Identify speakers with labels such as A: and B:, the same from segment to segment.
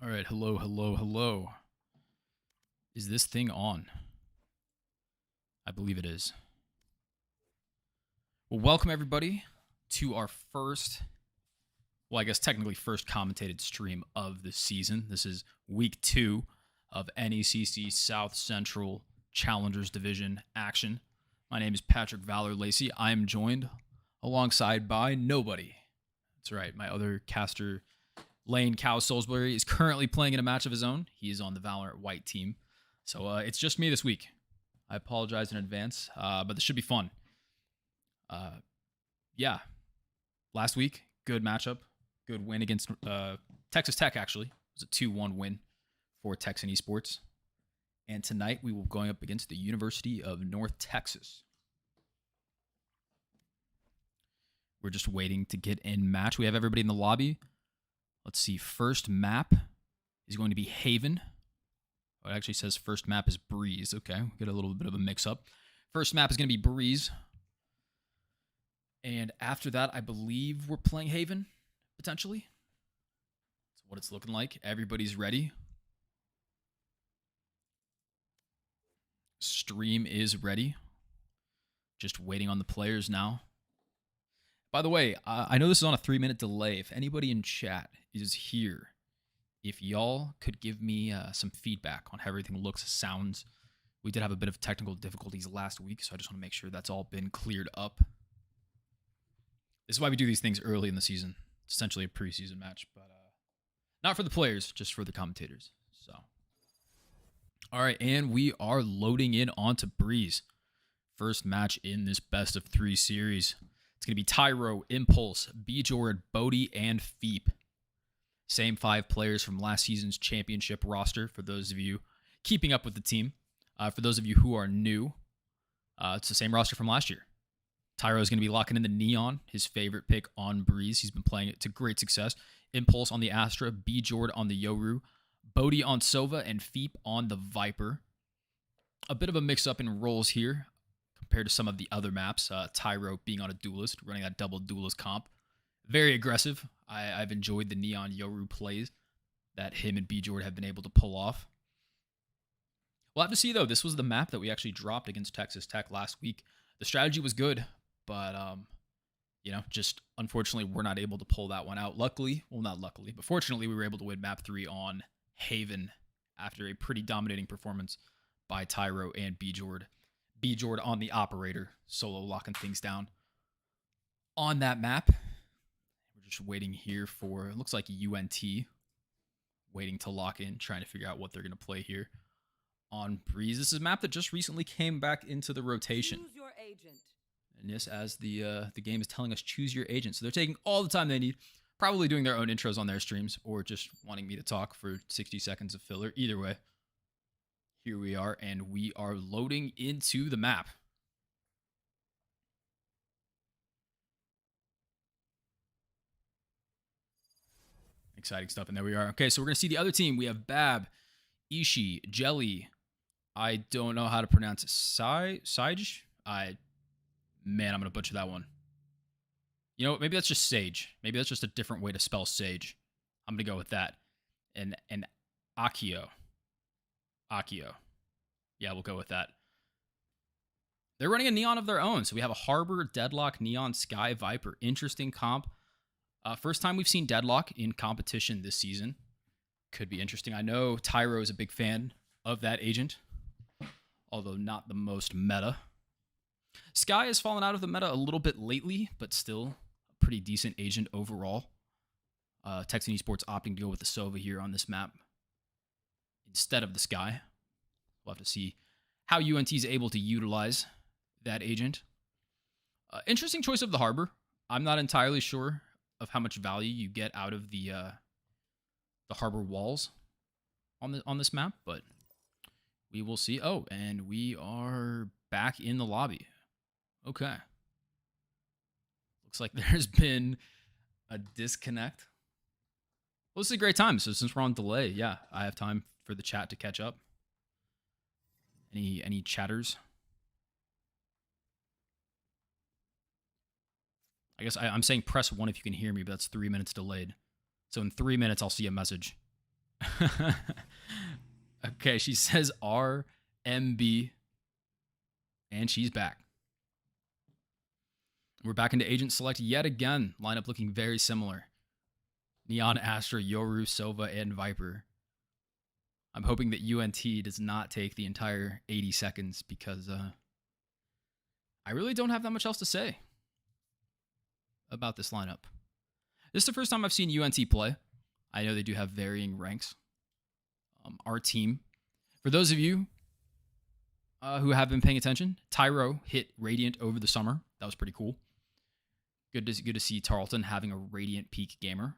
A: All right, hello, hello, hello. Is this thing on? I believe it is. Well, welcome everybody to our first, I guess technically first commentated stream of the season. This is week 2 of NECC South Central Challengers Division action. My name is Patrick Valor Lacey. I am joined alongside by nobody. That's right, my other caster, Lane Cow Salisbury, is currently playing in a match of his own. He is on the Valorant white team. So it's just me this week. I apologize in advance, but this should be fun. Yeah. Last week, good matchup. Good win against Texas Tech, actually. It was a 2-1 win for Texan Esports. And tonight, we will be going up against the University of North Texas. We're just waiting to get in match. We have everybody in the lobby. Let's see. First map is going to be Haven. Oh, it actually says first map is Breeze. Okay, we get a little bit of a mix-up. First map is going to be Breeze. And after that, I believe we're playing Haven, potentially. That's what it's looking like. Everybody's ready. Stream is ready. Just waiting on the players now. By the way, I know this is on a 3-minute delay. If anybody in chat is here, if y'all could give me some feedback on how everything looks, sounds. We did have a bit of technical difficulties last week, so I just want to make sure that's all been cleared up. This is why we do these things early in the season. It's essentially a preseason match, but not for the players, just for the commentators. So, all right, and we are loading in onto Breeze. First match in this best of 3 series. It's going to be Tyro, Impulse, Bjord, Bodhi, and Feep. Same 5 players from last season's championship roster for those of you keeping up with the team. For those of you who are new, it's the same roster from last year. Tyro is going to be locking in the Neon, his favorite pick on Breeze. He's been playing it to great success. Impulse on the Astra, Bjord on the Yoru, Bodhi on Sova, and Feep on the Viper. A bit of a mix-up in roles here compared to some of the other maps. Tyro being on a Duelist, running that double Duelist comp. Very aggressive. I've enjoyed the Neon Yoru plays that him and Bjord have been able to pull off. We'll have to see, though. This was the map that we actually dropped against Texas Tech last week. The strategy was good, but, just unfortunately, we're not able to pull that one out. Luckily, well, not luckily, but fortunately, we were able to win map 3 on Haven after a pretty dominating performance by Tyro and Bjord. Bjord on the Operator, solo locking things down on that map. We're just waiting here for, it looks like UNT, waiting to lock in, trying to figure out what they're going to play here on Breeze. This is a map that just recently came back into the rotation.
B: Choose your agent.
A: And this, as the game is telling us, choose your agent. So they're taking all the time they need, probably doing their own intros on their streams, or just wanting me to talk for 60 seconds of filler. Either way, here we are, and we are loading into the map. Exciting stuff, and there we are. Okay, so we're going to see the other team. We have Bab, Ishi, Jelly. I don't know how to pronounce it. Sage? Man, I'm going to butcher that one. You know, maybe that's just Sage. Maybe that's just a different way to spell Sage. I'm going to go with that. And Akio. Yeah, we'll go with that. They're running a Neon of their own. So we have a Harbor, Deadlock, Neon, Sky, Viper. Interesting comp. First time we've seen Deadlock in competition this season. Could be interesting. I know Tyro is a big fan of that agent, although not the most meta. Sky has fallen out of the meta a little bit lately, but still a pretty decent agent overall. Texan Esports opting to go with the Sova here on this map instead of the Sky. We'll have to see how UNT is able to utilize that agent. Interesting choice of the Harbor. I'm not entirely sure of how much value you get out of the Harbor walls on this map, but we will see. Oh, and we are back in the lobby. Okay. Looks like there's been a disconnect. Well, this is a great time. So since we're on delay, yeah, I have time for the chat to catch up. Any chatters? I guess I'm saying press 1 if you can hear me, but that's 3 minutes delayed. So in 3 minutes, I'll see a message Okay, she says RMB, and she's back. We're back into Agent Select yet again. Lineup looking very similar. Neon, Astra, Yoru, Sova, and Viper. I'm hoping that UNT does not take the entire 80 seconds because I really don't have that much else to say about this lineup. This is the first time I've seen UNT play. I know they do have varying ranks. Our team, for those of you who have been paying attention, Tyro hit Radiant over the summer. That was pretty cool. Good to see Tarleton having a Radiant peak gamer.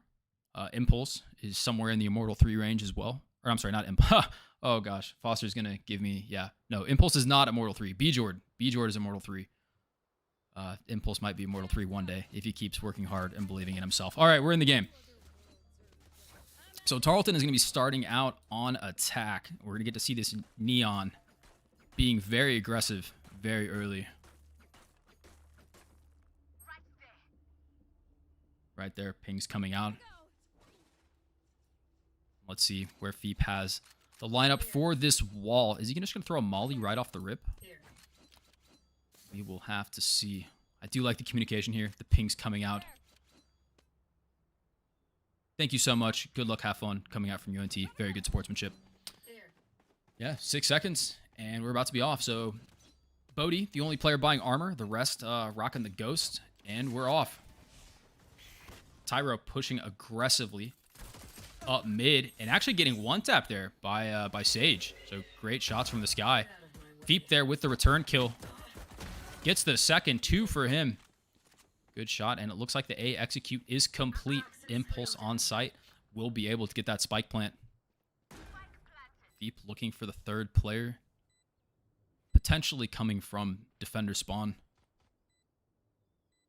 A: Impulse is somewhere in the Immortal 3 range as well. Or I'm sorry, not Impulse. Oh gosh, Foster's gonna give me, yeah. No, Impulse is not Immortal 3. Bjord is Immortal 3. Impulse might be Immortal 3 one day if he keeps working hard and believing in himself. All right, we're in the game. So Tarleton is going to be starting out on attack. We're going to get to see this Neon being very aggressive very early. Right there, ping's coming out. Let's see where Feep has the lineup for this wall. Is he just going to throw a molly right off the rip? We will have to see. I do like the communication here. The ping's coming out. Thank you so much. Good luck, have fun coming out from UNT. Very good sportsmanship. Yeah, 6 seconds, and we're about to be off. So, Bodhi, the only player buying armor. The rest rocking the Ghost, and we're off. Tyro pushing aggressively up mid, and actually getting one tap there by Sage. So, great shots from the sky. Feep there with the return kill. Gets the second, 2 for him. Good shot, and it looks like the A execute is complete. Impulse on site will be able to get that spike plant. Deep looking for the third player. Potentially coming from defender spawn.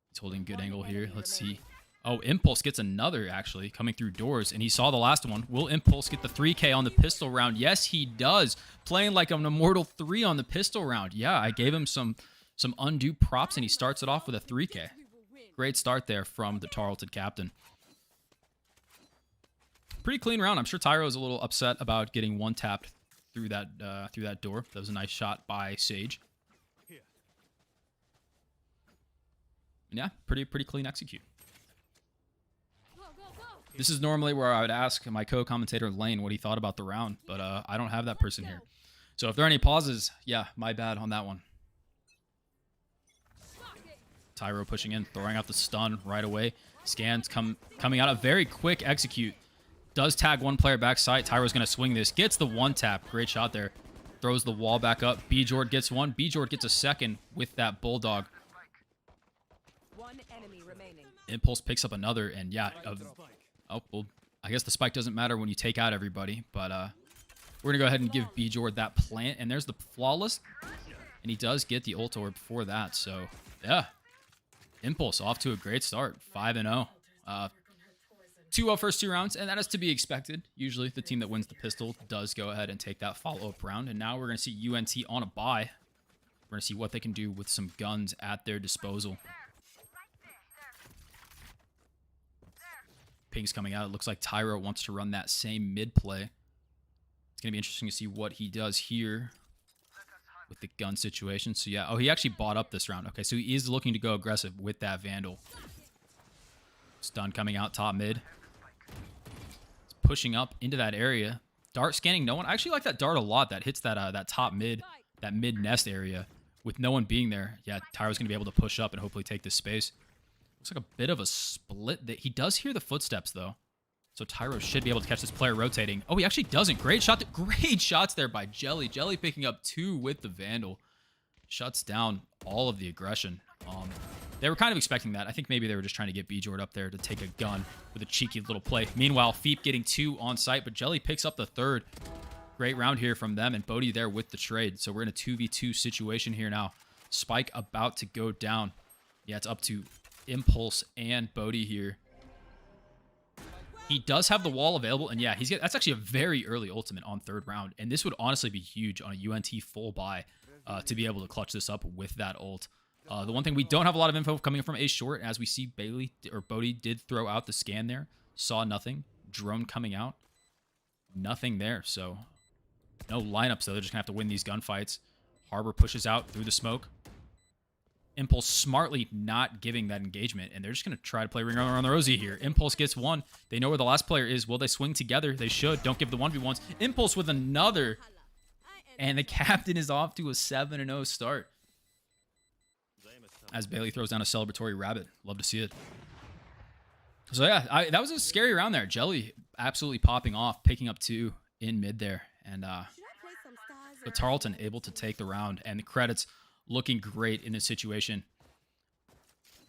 A: He's holding a good angle here. Let's see. Oh, Impulse gets another, actually, coming through doors, and he saw the last one. Will Impulse get the 3K on the pistol round? Yes, he does. Playing like an Immortal 3 on the pistol round. Yeah, I gave him some undue props, and he starts it off with a 3K. Great start there from the Tarleton captain. Pretty clean round. I'm sure Tyro is a little upset about getting one tapped through that door. That was a nice shot by Sage. And yeah, pretty clean execute. This is normally where I would ask my co-commentator Lane what he thought about the round, but I don't have that person here. So if there are any pauses, yeah, my bad on that one. Tyro pushing in, throwing out the stun right away. Scans coming out. A very quick execute. Does tag one player backside. Tyro's going to swing this. Gets the one tap. Great shot there. Throws the wall back up. Bjord gets one. Bjord gets a second with that Bulldog.
B: One enemy remaining.
A: Impulse picks up another. And yeah. Oh, well, I guess the spike doesn't matter when you take out everybody. But we're going to go ahead and give Bjord that plant. And there's the flawless. And he does get the ult orb for that. So, yeah. Impulse off to a great start. 5-0. 2-0 first 2 rounds, and that is to be expected. Usually the team that wins the pistol does go ahead and take that follow-up round, and now we're going to see UNT on a bye. We're going to see what they can do with some guns at their disposal. Ping's coming out. It looks like Tyro wants to run that same mid play. It's going to be interesting to see what he does here with the gun situation. So yeah, oh, he actually bought up this round. Okay, so he is looking to go aggressive with that Vandal. Stun coming out top mid. Pushing up into that area. Dart scanning no one. I actually like that dart a lot. That hits that top mid, that mid nest area with no one being there. Yeah, Tyro's going to be able to push up and hopefully take this space. Looks like a bit of a split. He does hear the footsteps though. So Tyro should be able to catch this player rotating. Oh, he actually doesn't. Great shot. Great shots there by Jelly. Jelly picking up 2 with the Vandal. Shuts down all of the aggression. They were kind of expecting that. I think maybe they were just trying to get Bjord up there to take a gun with a cheeky little play. Meanwhile, Feep getting 2 on site, but Jelly picks up the 3rd. Great round here from them, and Bodhi there with the trade. So we're in a 2v2 situation here now. Spike about to go down. Yeah, it's up to Impulse and Bodhi here. He does have the wall available, and yeah, that's actually a very early ultimate on 3rd round, and this would honestly be huge on a UNT full buy to be able to clutch this up with that ult. The one thing we don't have a lot of info coming from A short, as we see Bodhi did throw out the scan there. Saw nothing. Drone coming out. nothing there. So no lineups, though. They're just going to have to win these gunfights. Harbor pushes out through the smoke. Impulse smartly not giving that engagement, and they're just going to try to play Ring Around the Rosie here. Impulse gets one. They know where the last player is. Will they swing together? They should. Don't give the 1v1s. Impulse with another, and the captain is off to a 7-0 start. As Bailey throws down a celebratory rabbit. Love to see it. So yeah, that was a scary round there. Jelly absolutely popping off, picking up 2 in mid there. And but Tarleton able to take the round, and the credits looking great in this situation.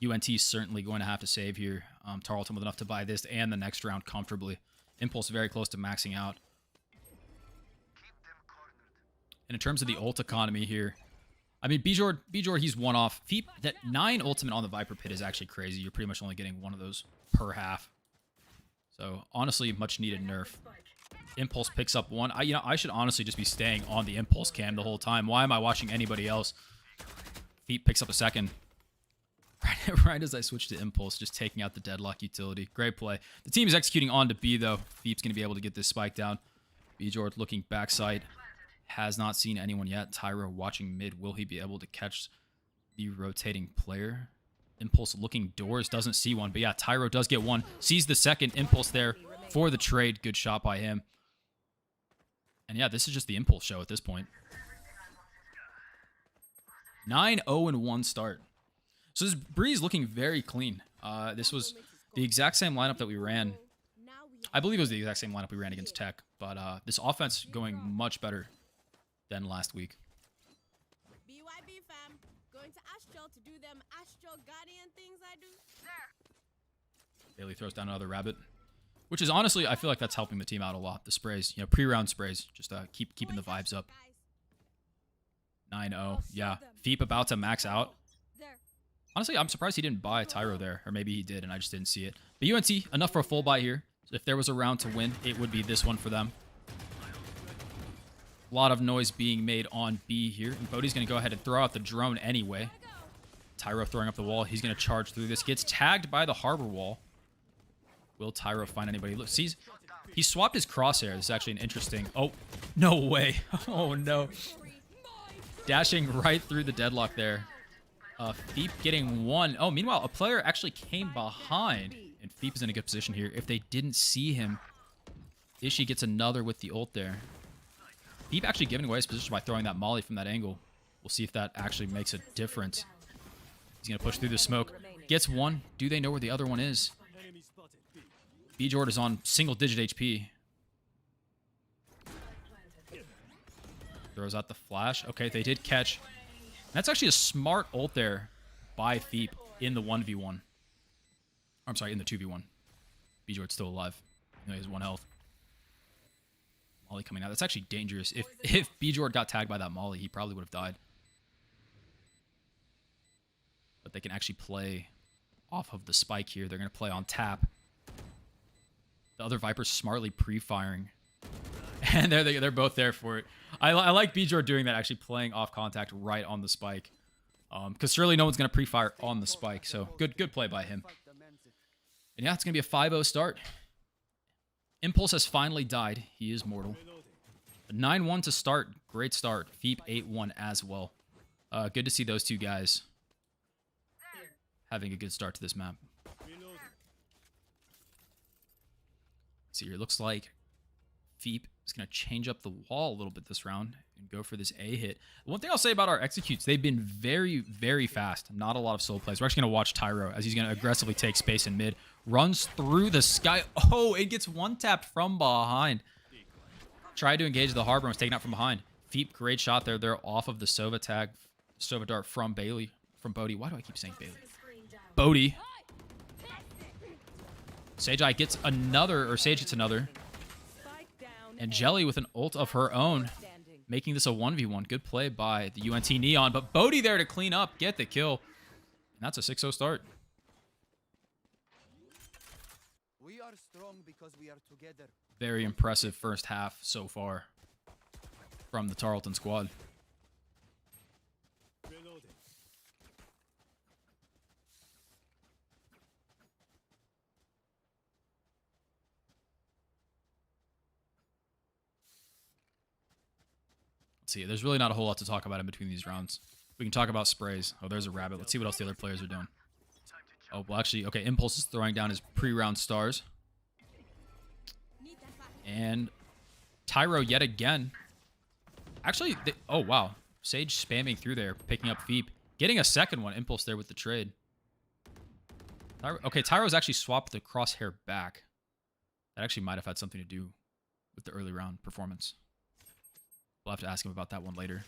A: UNT certainly going to have to save here. Tarleton with enough to buy this and the next round comfortably. Impulse very close to maxing out. And in terms of the ult economy here, I mean, Bjord, he's one off. Feep, that 9 ultimate on the Viper Pit is actually crazy. You're pretty much only getting one of those per half. So honestly, much needed nerf. Impulse picks up 1. I should honestly just be staying on the Impulse cam the whole time. Why am I watching anybody else? Feep picks up a second. Right as I switch to Impulse, just taking out the deadlock utility. Great play. The team is executing on to B, though. Feep's going to be able to get this spike down. Bjord looking backside. Has not seen anyone yet. Tyro watching mid. Will he be able to catch the rotating player? Impulse looking doors. Doesn't see one. But yeah, Tyro does get one. Sees the second. Impulse there for the trade. Good shot by him. And yeah, this is just the Impulse show at this point. 9-0-1 start. So this Breeze looking very clean. This was the exact same lineup that we ran. I believe it was the exact same lineup we ran against Tech. But this offense going much better than last week.
C: BYB fam, going to Astral to do them Astral Guardian things I do.
A: Bailey throws down another rabbit. Which is honestly, I feel like that's helping the team out a lot. The sprays, pre-round sprays, just keeping the vibes up. 9-0, yeah. Feep about to max out. Honestly, I'm surprised he didn't buy Tyro there. Or maybe he did and I just didn't see it. But UNT, enough for a full buy here. So if there was a round to win, it would be this one for them. A lot of noise being made on B here. And Bodhi's going to go ahead and throw out the drone anyway. Tyro throwing up the wall. He's going to charge through this. Gets tagged by the harbor wall. Will Tyro find anybody? Look, sees he swapped his crosshair. This is actually an interesting... Oh, no way. Oh, no. Dashing right through the deadlock there. Feep getting 1. Oh, meanwhile, a player actually came behind. And Feep is in a good position here. If they didn't see him, Ishi gets another with the ult there. Feep actually giving away his position by throwing that molly from that angle. We'll see if that actually makes a difference. He's going to push through the smoke. Gets 1. Do they know where the other one is? Bjord is on single-digit HP. Throws out the flash. Okay, they did catch. That's actually a smart ult there by Feep in the 1v1. I'm sorry, in the 2v1. Bjord's still alive. He has 1 health. Molly coming out. That's actually dangerous. If Bjord got tagged by that Molly, he probably would have died. But they can actually play off of the spike here. They're going to play on tap. The other Viper's smartly pre-firing. And they're both there for it. I like Bjord doing that, actually playing off contact right on the spike. Because surely no one's going to pre-fire on the spike. So good play by him. And yeah, it's going to be a 5-0 start. Impulse has finally died. He is mortal. 9-1 to start. Great start. Feep 8-1 as well. Good to see those two guys having a good start to this map. See here, it looks like Feep is going to change up the wall a little bit this round and go for this A hit. One thing I'll say about our executes, they've been very, very fast. Not a lot of solo plays. We're actually going to watch Tyro as he's going to aggressively take space in mid. Runs through the sky. Oh, it gets one-tapped from behind. Tried to engage the harbor and was taken out from behind. Feep, great shot there. They're off of the Sova tag. Sova dart from Bailey. From Bodhi. Why do I keep saying Bailey? Bodhi. Sage gets another, or Sage gets another. And Jelly with an ult of her own, making this a 1v1. Good play by the UNT Neon, but Bodhi there to clean up, get the kill. And that's a 6-0 start.
D: We are strong because we are together.
A: Very impressive first half so far from the Tarleton squad. Let's see. There's really not a whole lot to talk about in between these rounds. We can talk about sprays. Oh, there's a rabbit. Let's see what else the other players are doing. Oh, well, actually, okay. Impulse is throwing down his pre-round stars. And Tyro yet again. Actually, oh, wow. Sage spamming through there, picking up Veep. Getting a second one. Impulse there with the trade. Okay, Tyro's actually swapped the crosshair back. That actually might have had something to do with the early round performance. We'll have to ask him about that one later.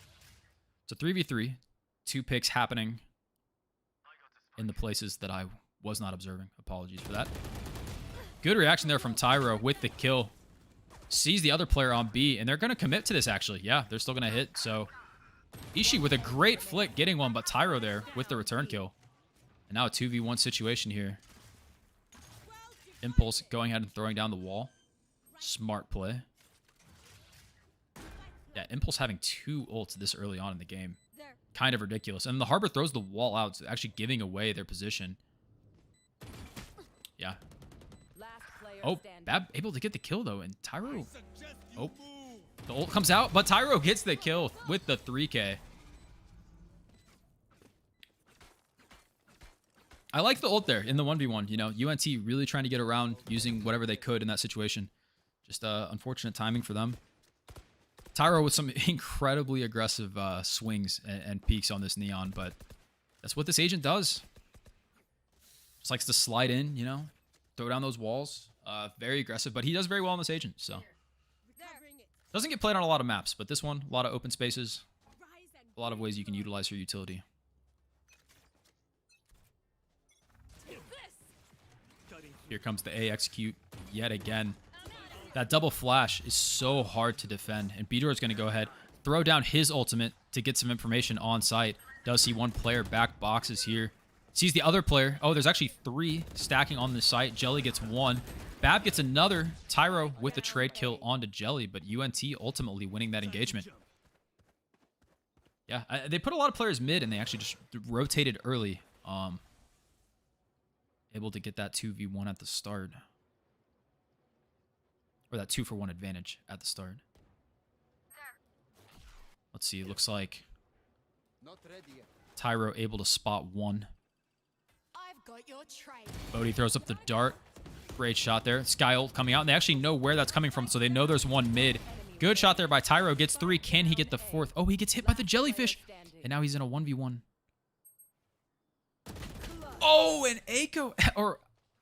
A: So 3v3. 2 picks happening in the places that I was not observing. Apologies for that. Good reaction there from Tyro with the kill. Sees the other player on B, and they're going to commit to this, actually. Yeah, they're still going to hit. So Ishii with a great flick getting one, but Tyro there with the return kill. And now a 2v1 situation here. Impulse going ahead and throwing down the wall. Smart play. Yeah, Impulse having 2 ults this early on in the game. Kind of ridiculous. And the Harbor throws the wall out, so actually giving away their position. Yeah. Oh, Bab able to get the kill, though. And Tyro... Oh. The ult comes out, but Tyro gets the kill with the 3K. I like the ult there in the 1v1. You know, UNT really trying to get around using whatever they could in that situation. Just unfortunate timing for them. Tyro with some incredibly aggressive swings and peaks on this Neon, but that's what this agent does. Just likes to slide in, you know, throw down those walls. Very aggressive, but he does very well on this agent, so. Doesn't get played on a lot of maps, but this one, a lot of open spaces. A lot of ways you can utilize your utility. Here comes the A execute yet again. That double flash is so hard to defend, and Bidor is going to go ahead, throw down his ultimate to get some information on site. Does see one player back boxes here. Sees the other player. Oh, there's actually 3 stacking on the site. Jelly gets 1. Bab gets another. Tyro with the trade kill onto Jelly, but UNT ultimately winning that engagement. Yeah, they put a lot of players mid, and they actually just rotated early. Able to get that 2v1 at the start. Or that 2-for-1 advantage at the start. Let's see, it looks like Tyro able to spot 1.
C: I've got your trade.
A: Bodhi throws up the dart. Great shot there. Sky ult coming out, and they actually know where that's coming from, so they know there's one mid. Good shot there by Tyro. Gets 3. Can he get the 4th? Oh, he gets hit by the jellyfish. And now he's in a 1v1. Oh, and Aiko, or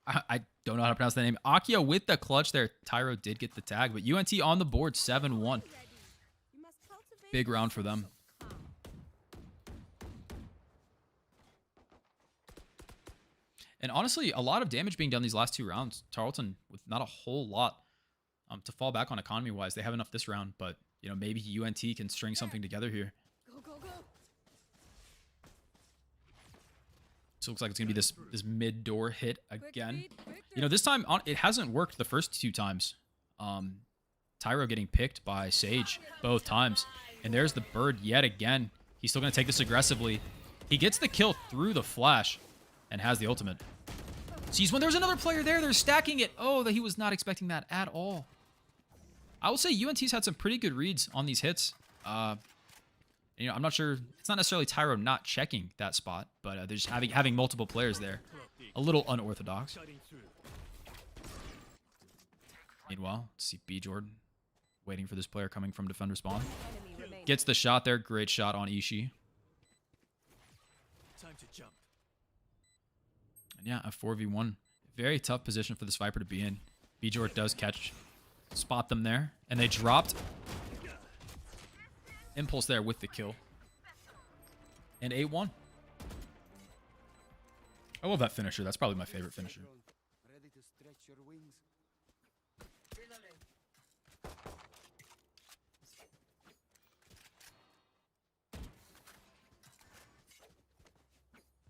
A: I don't know how to pronounce that name. Akio with the clutch there. Tyro did get the tag, but UNT on the board, 7-1. Big round for them. And honestly, a lot of damage being done these last 2 rounds. Tarleton with not a whole lot to fall back on economy-wise. They have enough this round, but you know, maybe UNT can string something together here. So it looks like it's going to be this mid-door hit again. You know, this time, it hasn't worked the first 2 times. Tyro getting picked by Sage both times. And there's the bird yet again. He's still going to take this aggressively. He gets the kill through the flash and has the ultimate. Sees when there's another player there, they're stacking it. Oh, that he was not expecting that at all. I will say UNT's had some pretty good reads on these hits. You know, I'm not sure. It's not necessarily Tyro not checking that spot, but they're just having multiple players there. A little unorthodox. Meanwhile, let's see B Jordan waiting for this player coming from defender spawn. Gets the shot there. Great shot on Ishii.
E: Time to jump.
A: And yeah, a 4v1. Very tough position for this Viper to be in. B Jordan does spot them there, and they dropped. Impulse there with the kill. And 8-1. I love that finisher. That's probably my favorite finisher.
D: Ready to stretch your wings?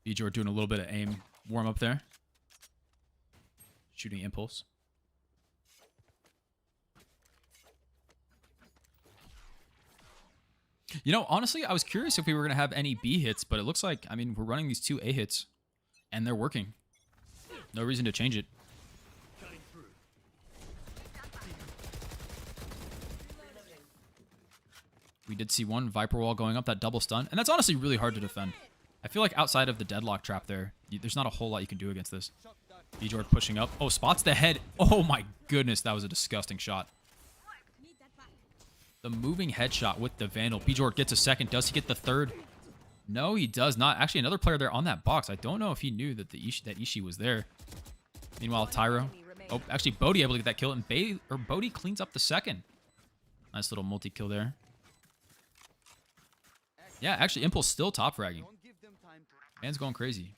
A: Bjor doing a little bit of aim warm up there. Shooting Impulse. You know, honestly, I was curious if we were going to have any B hits, but it looks like, I mean, we're running these 2 A hits, and they're working. No reason to change it. We did see one Viper wall going up, that double stun. And that's honestly really hard to defend. I feel like outside of the deadlock trap there, there's not a whole lot you can do against this. Bjord pushing up. Oh, spots the head. Oh my goodness, that was a disgusting shot. The moving headshot with the Vandal. Bjord gets a second. Does he get the third? No, he does not. Actually, another player there on that box. I don't know if he knew that that Ishi was there. Meanwhile, Tyro. Oh, actually, Bodhi able to get that kill, and Bodhi cleans up the second. Nice little multi-kill there. Yeah, actually, Impulse still top fragging. Man's going crazy.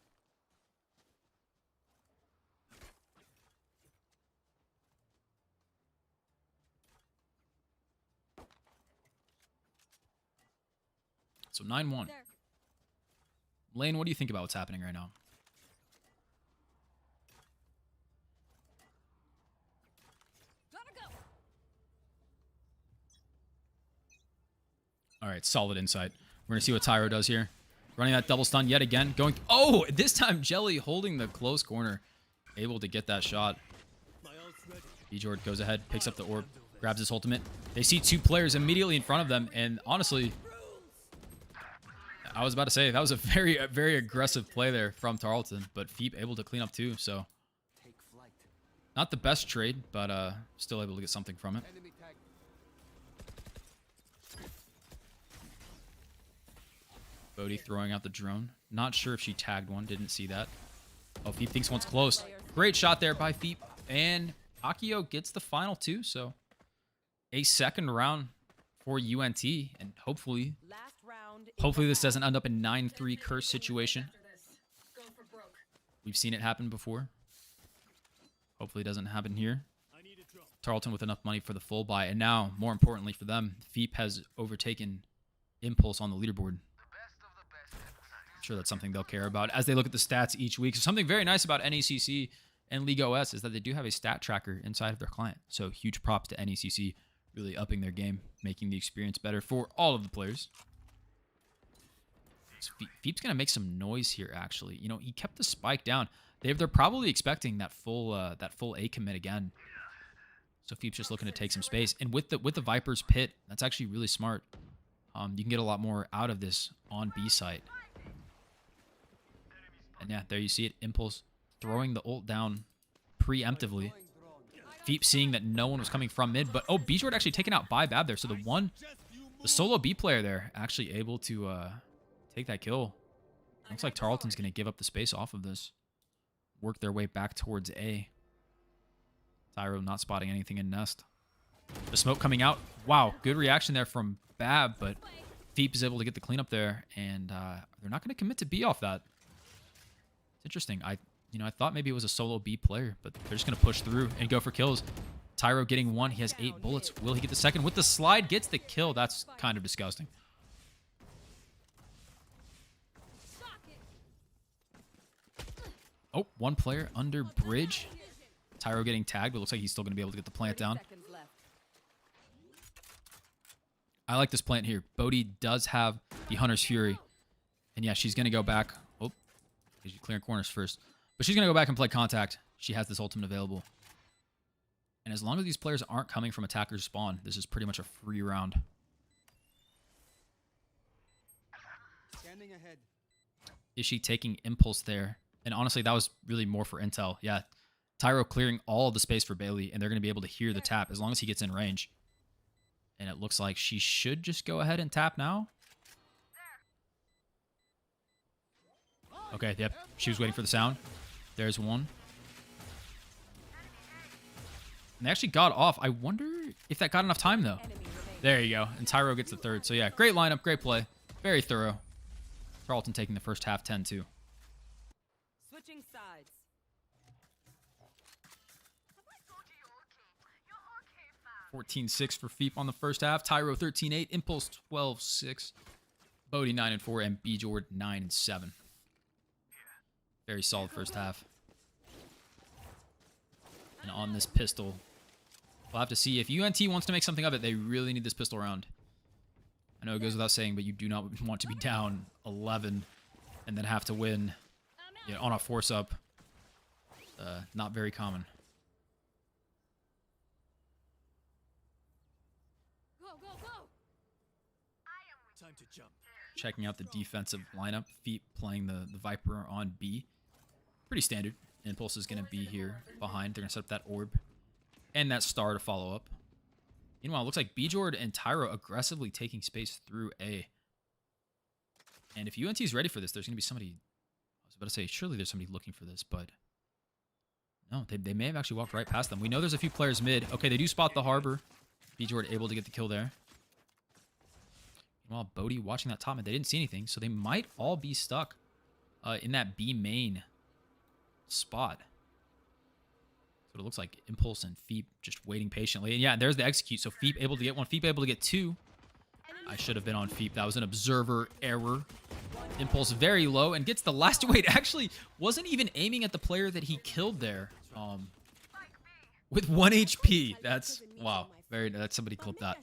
A: So 9-1. Lane, what do you think about what's happening right now? All right, solid insight. We're going to see what Tyro does here. Running that double stun yet again. Going. Oh, this time Jelly holding the close corner. Able to get that shot. Bjord goes ahead, picks up the orb, grabs his ultimate. They see two players immediately in front of them, and honestly, I was about to say, that was a very aggressive play there from Tarleton, but Feep able to clean up too, so. Not the best trade, but still able to get something from it. Bodhi throwing out the drone. Not sure if she tagged one, didn't see that. Oh, Feep thinks one's close. Great shot there by Feep, and Akio gets the final two, so a second round for UNT, and hopefully this doesn't end up in 9-3 curse situation. We've seen it happen before. Hopefully it doesn't happen here. Tarleton with enough money for the full buy, and now, more importantly for them, Feep has overtaken Impulse on the leaderboard. I'm sure that's something they'll care about as they look at the stats each week. So something very nice about NECC and League OS is that they do have a stat tracker inside of their client. So huge props to NECC, really upping their game, making the experience better for all of the players. Feep's going to make some noise here, actually. You know, he kept the spike down. They're probably expecting that full A commit again. So Feep's just looking to take some space. And with the Viper's pit, that's actually really smart. You can get a lot more out of this on B site. And yeah, there you see it. Impulse throwing the ult down preemptively. Feep seeing that no one was coming from mid, but oh, Bjord actually taken out by Bab there. So the solo B player there actually able to take that kill. Looks like Tarleton's going to give up the space off of this. Work their way back towards A. Tyro not spotting anything in Nest. The smoke coming out. Wow, good reaction there from Bab, but Feep is able to get the cleanup there, and they're not going to commit to B off that. It's interesting. I thought maybe it was a solo B player, but they're just going to push through and go for kills. Tyro getting one. He has 8 bullets. Will he get the second? With the slide, gets the kill. That's kind of disgusting. Oh, one player under bridge. Tyro getting tagged, but looks like he's still going to be able to get the plant down. I like this plant here. Bodhi does have the Hunter's Fury. And yeah, she's going to go back. Oh, she's clearing corners first. But she's going to go back and play contact. She has this ultimate available. And as long as these players aren't coming from attacker's spawn, this is pretty much a free round.
D: Scanning ahead.
A: Is she taking Impulse there? And honestly, that was really more for intel. Yeah, Tyro clearing all of the space for Bailey, and they're going to be able to hear the tap as long as he gets in range. And it looks like she should just go ahead and tap now. Okay, yep. She was waiting for the sound. There's one. And they actually got off. I wonder if that got enough time, though. There you go. And Tyro gets the third. So, yeah, great lineup, great play. Very thorough. Tarleton taking the first half 10-2.
B: Switching sides.
A: 14-6 for Feep on the first half. Tyro 13-8. Impulse 12-6. Bodhi 9-4. And Bjord 9-7. Very solid first half. And on this pistol, we'll have to see if UNT wants to make something of it. They really need this pistol round. I know it goes without saying, but you do not want to be down 11 and then have to win on a force up. Not very common.
C: Go, go, go.
A: checking out the defensive lineup. Feet playing the Viper on B. Pretty standard. Impulse is going to be here behind. They're going to set up that orb and that star to follow up. Meanwhile, it looks like Bjord and Tyro aggressively taking space through A. And if UNT is ready for this, there's going to be somebody... I was about to say, surely there's somebody looking for this, but... No, they may have actually walked right past them. We know there's a few players mid. Okay, they do spot the Harbor. Bjord able to get the kill there. Meanwhile, Bodhi watching that top mid. They didn't see anything, so they might all be stuck in that B main spot. That's what it looks like. Impulse and Feep just waiting patiently. And yeah, there's the execute. So Feep able to get one. Feep able to get two. I should have been on Feep. That was an observer error. Impulse very low and gets the last... Wait, actually wasn't even aiming at the player that he killed there. With 1 HP. That's... Wow. Very... That's somebody clipped that.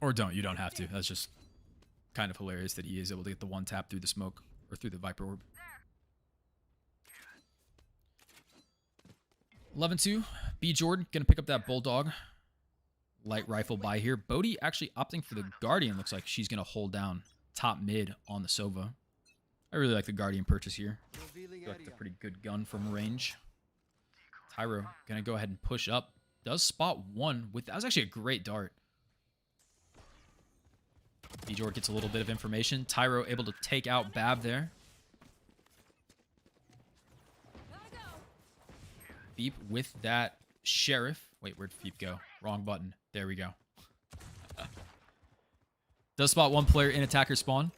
A: Or don't. You don't have to. That's just kind of hilarious that he is able to get the one tap through the smoke. Or through the Viper orb. 11-2. B Jordan gonna pick up that Bulldog. Light rifle by here. Bodhi actually opting for the Guardian. Looks like she's gonna hold down top mid on the Sova. I really like the Guardian purchase here. Got a pretty good gun from range. Tyro gonna go ahead and push up. Does spot one with... That was actually a great dart. Bjord gets a little bit of information. Tyro able to take out Bab there. Feep with that Sheriff. Wait, where'd Feep go? Wrong button. There we go. Does spot one player in attacker spawn.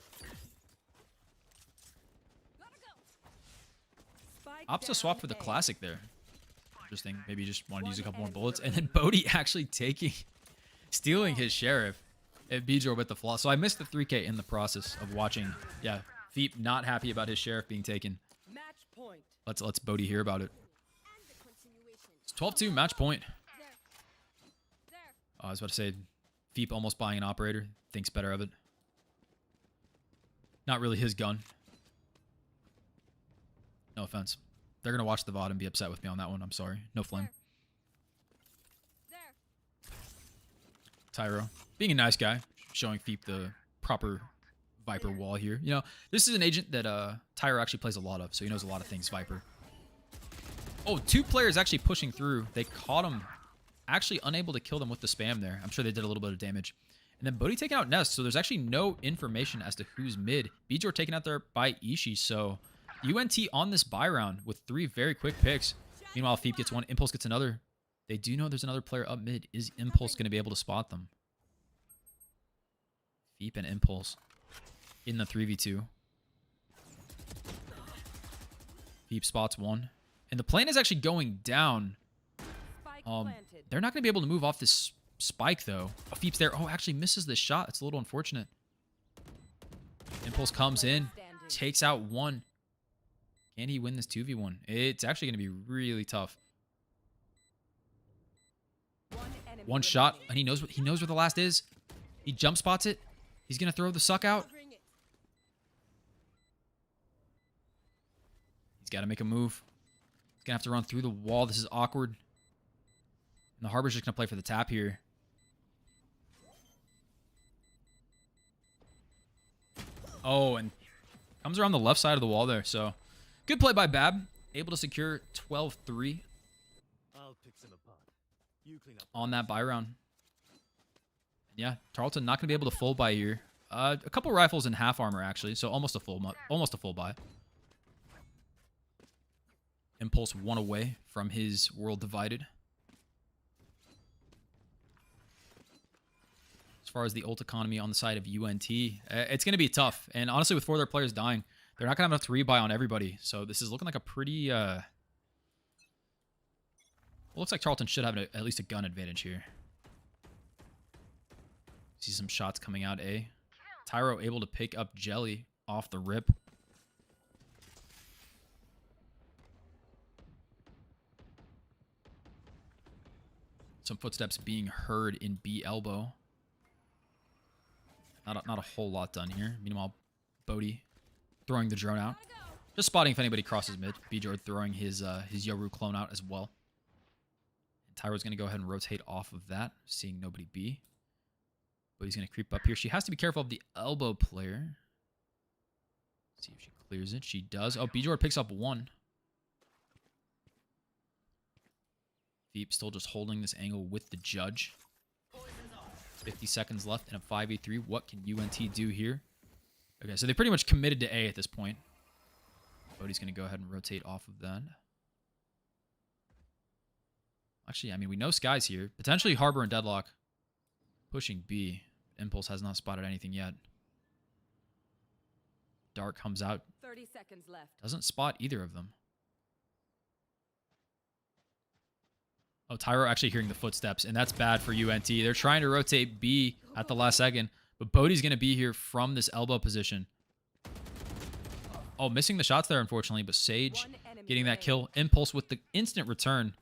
A: Opts to swap for the classic there. Interesting. Maybe you just wanted to use a couple more bullets. And then Bodhi actually stealing his Sheriff. And Bjord with the flaw. So I missed the 3K in the process of watching. Yeah, Feep not happy about his Sheriff being taken. Let's Bodhi hear about it. It's 12-2, match point. I was about to say, Feep almost buying an operator. Thinks better of it. Not really his gun. No offense. They're going to watch the VOD and be upset with me on that one. I'm sorry. No flame. Tyro. Being a nice guy. Showing Feep the proper Viper wall here. You know, this is an agent that Tyro actually plays a lot of. So he knows a lot of things Viper. Oh, two players actually pushing through. They caught him. Actually unable to kill them with the spam there. I'm sure they did a little bit of damage. And then Bodhi taking out Nest. So there's actually no information as to who's mid. Bjord taken out there by Ishii. So UNT on this buy round with 3 very quick picks. Meanwhile, Feep gets one. Impulse gets another. They do know there's another player up mid. Is Impulse going to be able to spot them? Feep and Impulse in the 3v2. Feep spots one. And the plane is actually going down. They're not going to be able to move off this spike, though. Oh, Feep's there. Oh, actually misses the shot. It's a little unfortunate. Impulse comes in. Takes out one. Can he win this 2v1? It's actually going to be really tough. One shot, and he knows where the last is. He jump spots it. He's going to throw the suck out. He's got to make a move. He's going to have to run through the wall. This is awkward. And the Harbor's just going to play for the tap here. Oh, and comes around the left side of the wall there. So, good play by Bab. Able to secure 12-3 on that buy round. Yeah, Tarleton not going to be able to full buy here. A couple rifles and half armor, actually. So, almost a full buy. Impulse one away from his World Divided. As far as the ult economy on the side of UNT, it's going to be tough. And honestly, with 4 of their players dying, they're not going to have enough to rebuy on everybody. So this is looking like a pretty... Well, looks like Tarleton should have at least a gun advantage here. See some shots coming out A. Tyro able to pick up Jelly off the rip. Some footsteps being heard in B elbow. Not a whole lot done here. Meanwhile, Bodhi throwing the drone out. Just spotting if anybody crosses mid. Bjord throwing his Yoru clone out as well. Tyro's going to go ahead and rotate off of that, seeing nobody B. But he's going to creep up here. She has to be careful of the elbow player. See if she clears it. She does. Oh, B-Jord picks up one. Veep still just holding this angle with the judge. 50 seconds left in a 5v3. What can UNT do here? Okay, so they pretty much committed to A at this point. Bodhi's going to go ahead and rotate off of that. Actually, I mean, we know Sky's here. Potentially Harbor and Deadlock pushing B. Impulse has not spotted anything yet. Dark comes out.
B: 30 seconds left.
A: Doesn't spot either of them. Oh, Tyro actually hearing the footsteps, and that's bad for UNT. They're trying to rotate B at the last second, but Bodhi's going to be here from this elbow position. Oh, missing the shots there, unfortunately, but Sage getting that kill. Impulse with the instant return.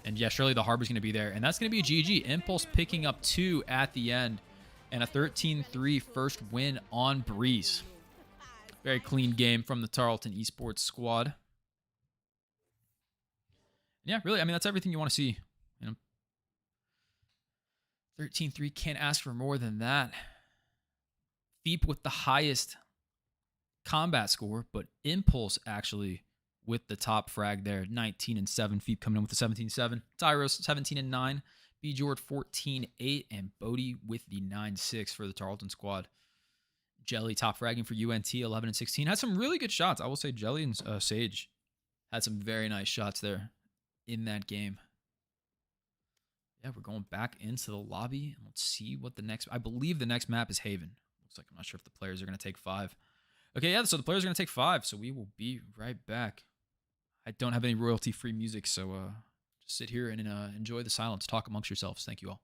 A: And yeah, surely the Harbor's going to be there. And that's going to be a GG. Impulse picking up 2 at the end. And a 13-3 first win on Breeze. Very clean game from the Tarleton Esports squad. Yeah, really, I mean, that's everything you want to see. You know, 13-3, can't ask for more than that. Veep with the highest combat score, but Impulse actually with the top frag there. 19-7. Veep coming in with the 17-7. Tyros 17-9. B-Jord 14-8. And Bodhi with the 9-6 for the Tarleton squad. Jelly top fragging for UNT 11-16. Had some really good shots. I will say Jelly and Sage had some very nice shots there in that game. Yeah, we're going back into the lobby. And let's see what the next... I believe the next map is Haven. Looks like I'm not sure if the players are going to take 5. Okay, yeah, so the players are going to take 5. So we will be right back. I don't have any royalty-free music, so just sit here and enjoy the silence. Talk amongst yourselves. Thank you all.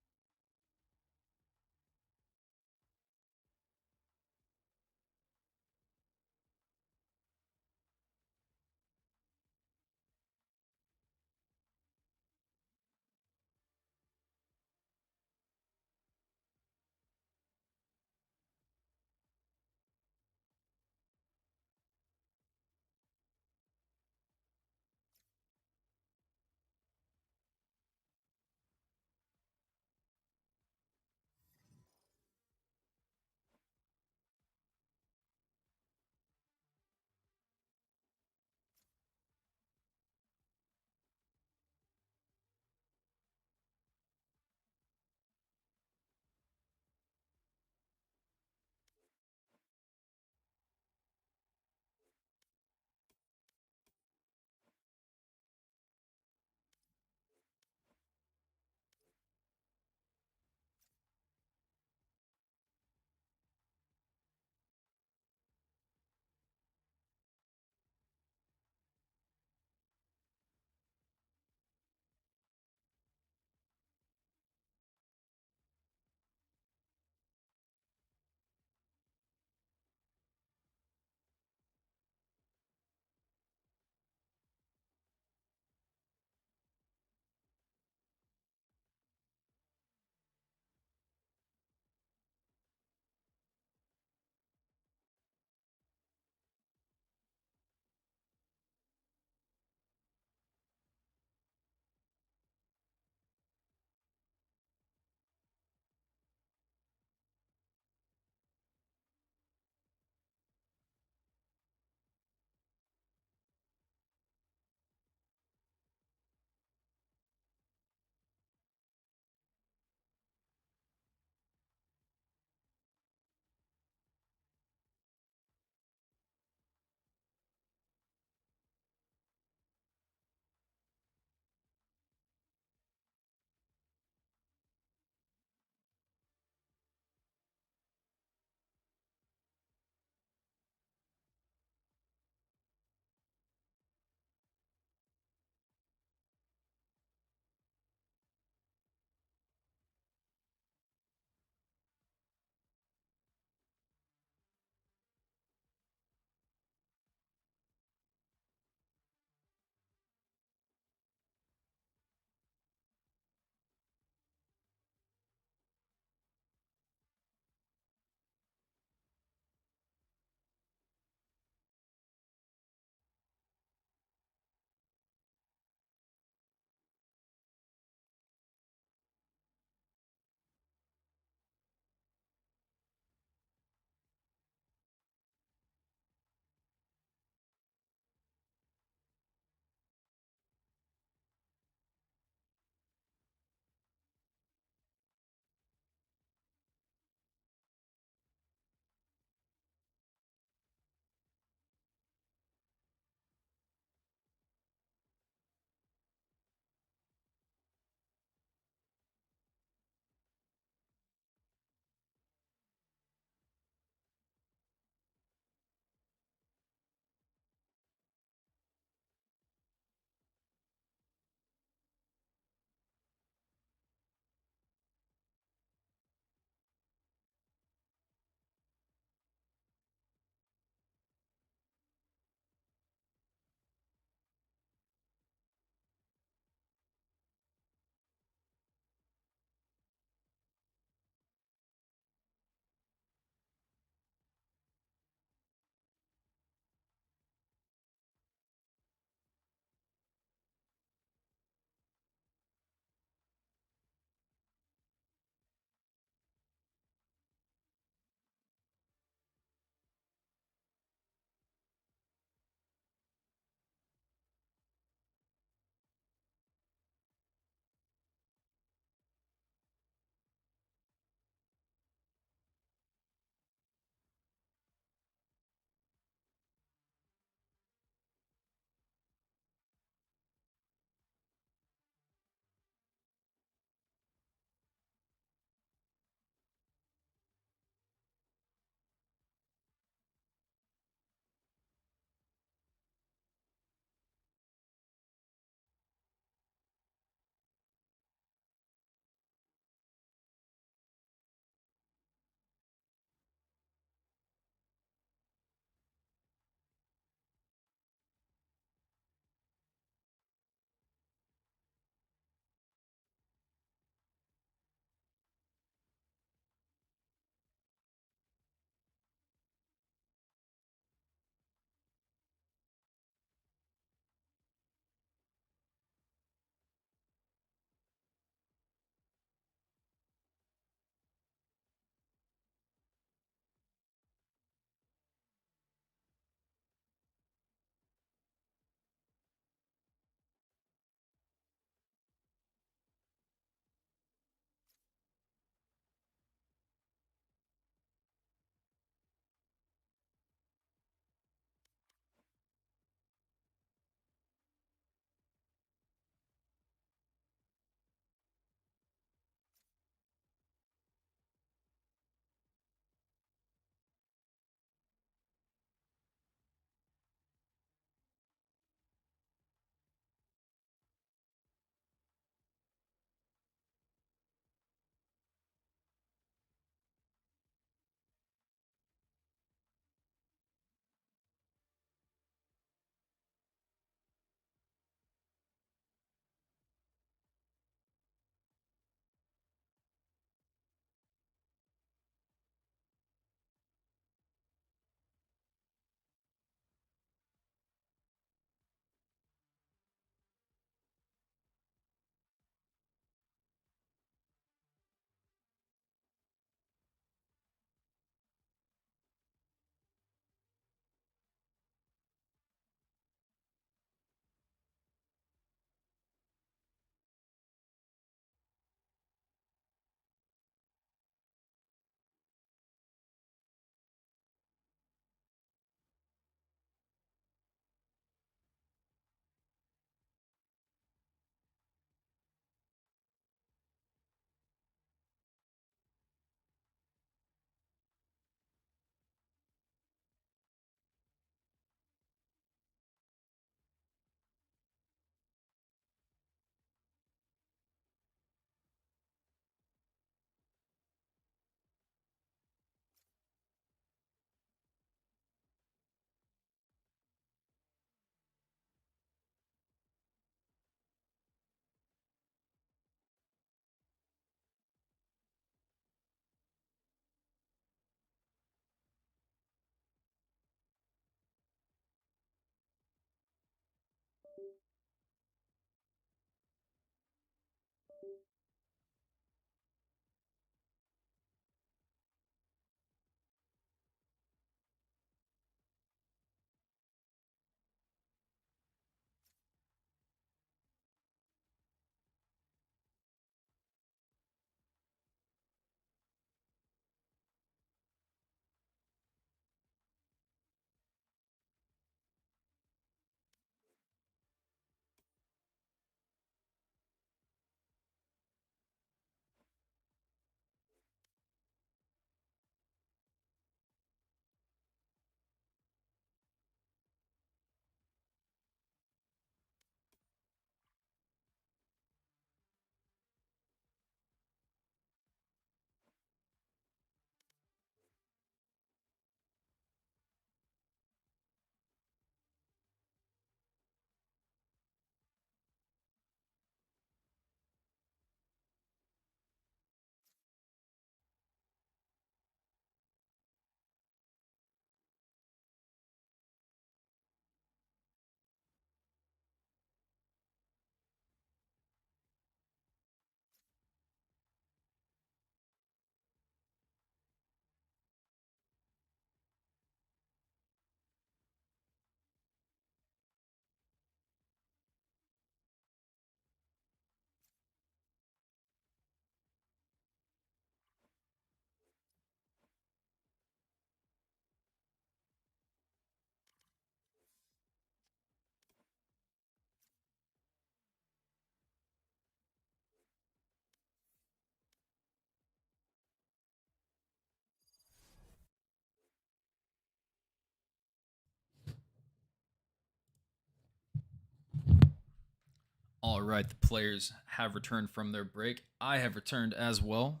A: All right, the players have returned from their break. I have returned as well.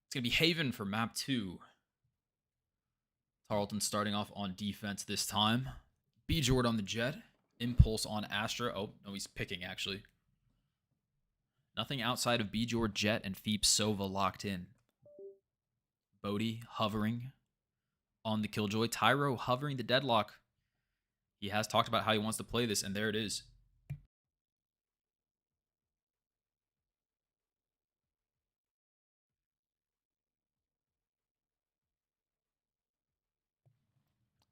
A: It's going to be Haven for map 2. Tarleton starting off on defense this time. B-Jord on the Jet. Impulse on Astra. Oh, no, he's picking, actually. Nothing outside of B-Jord, Jet, and Feep Sova locked in. Bodhi hovering on the Killjoy. Tyro hovering the Deadlock. He has talked about how he wants to play this, and there it is.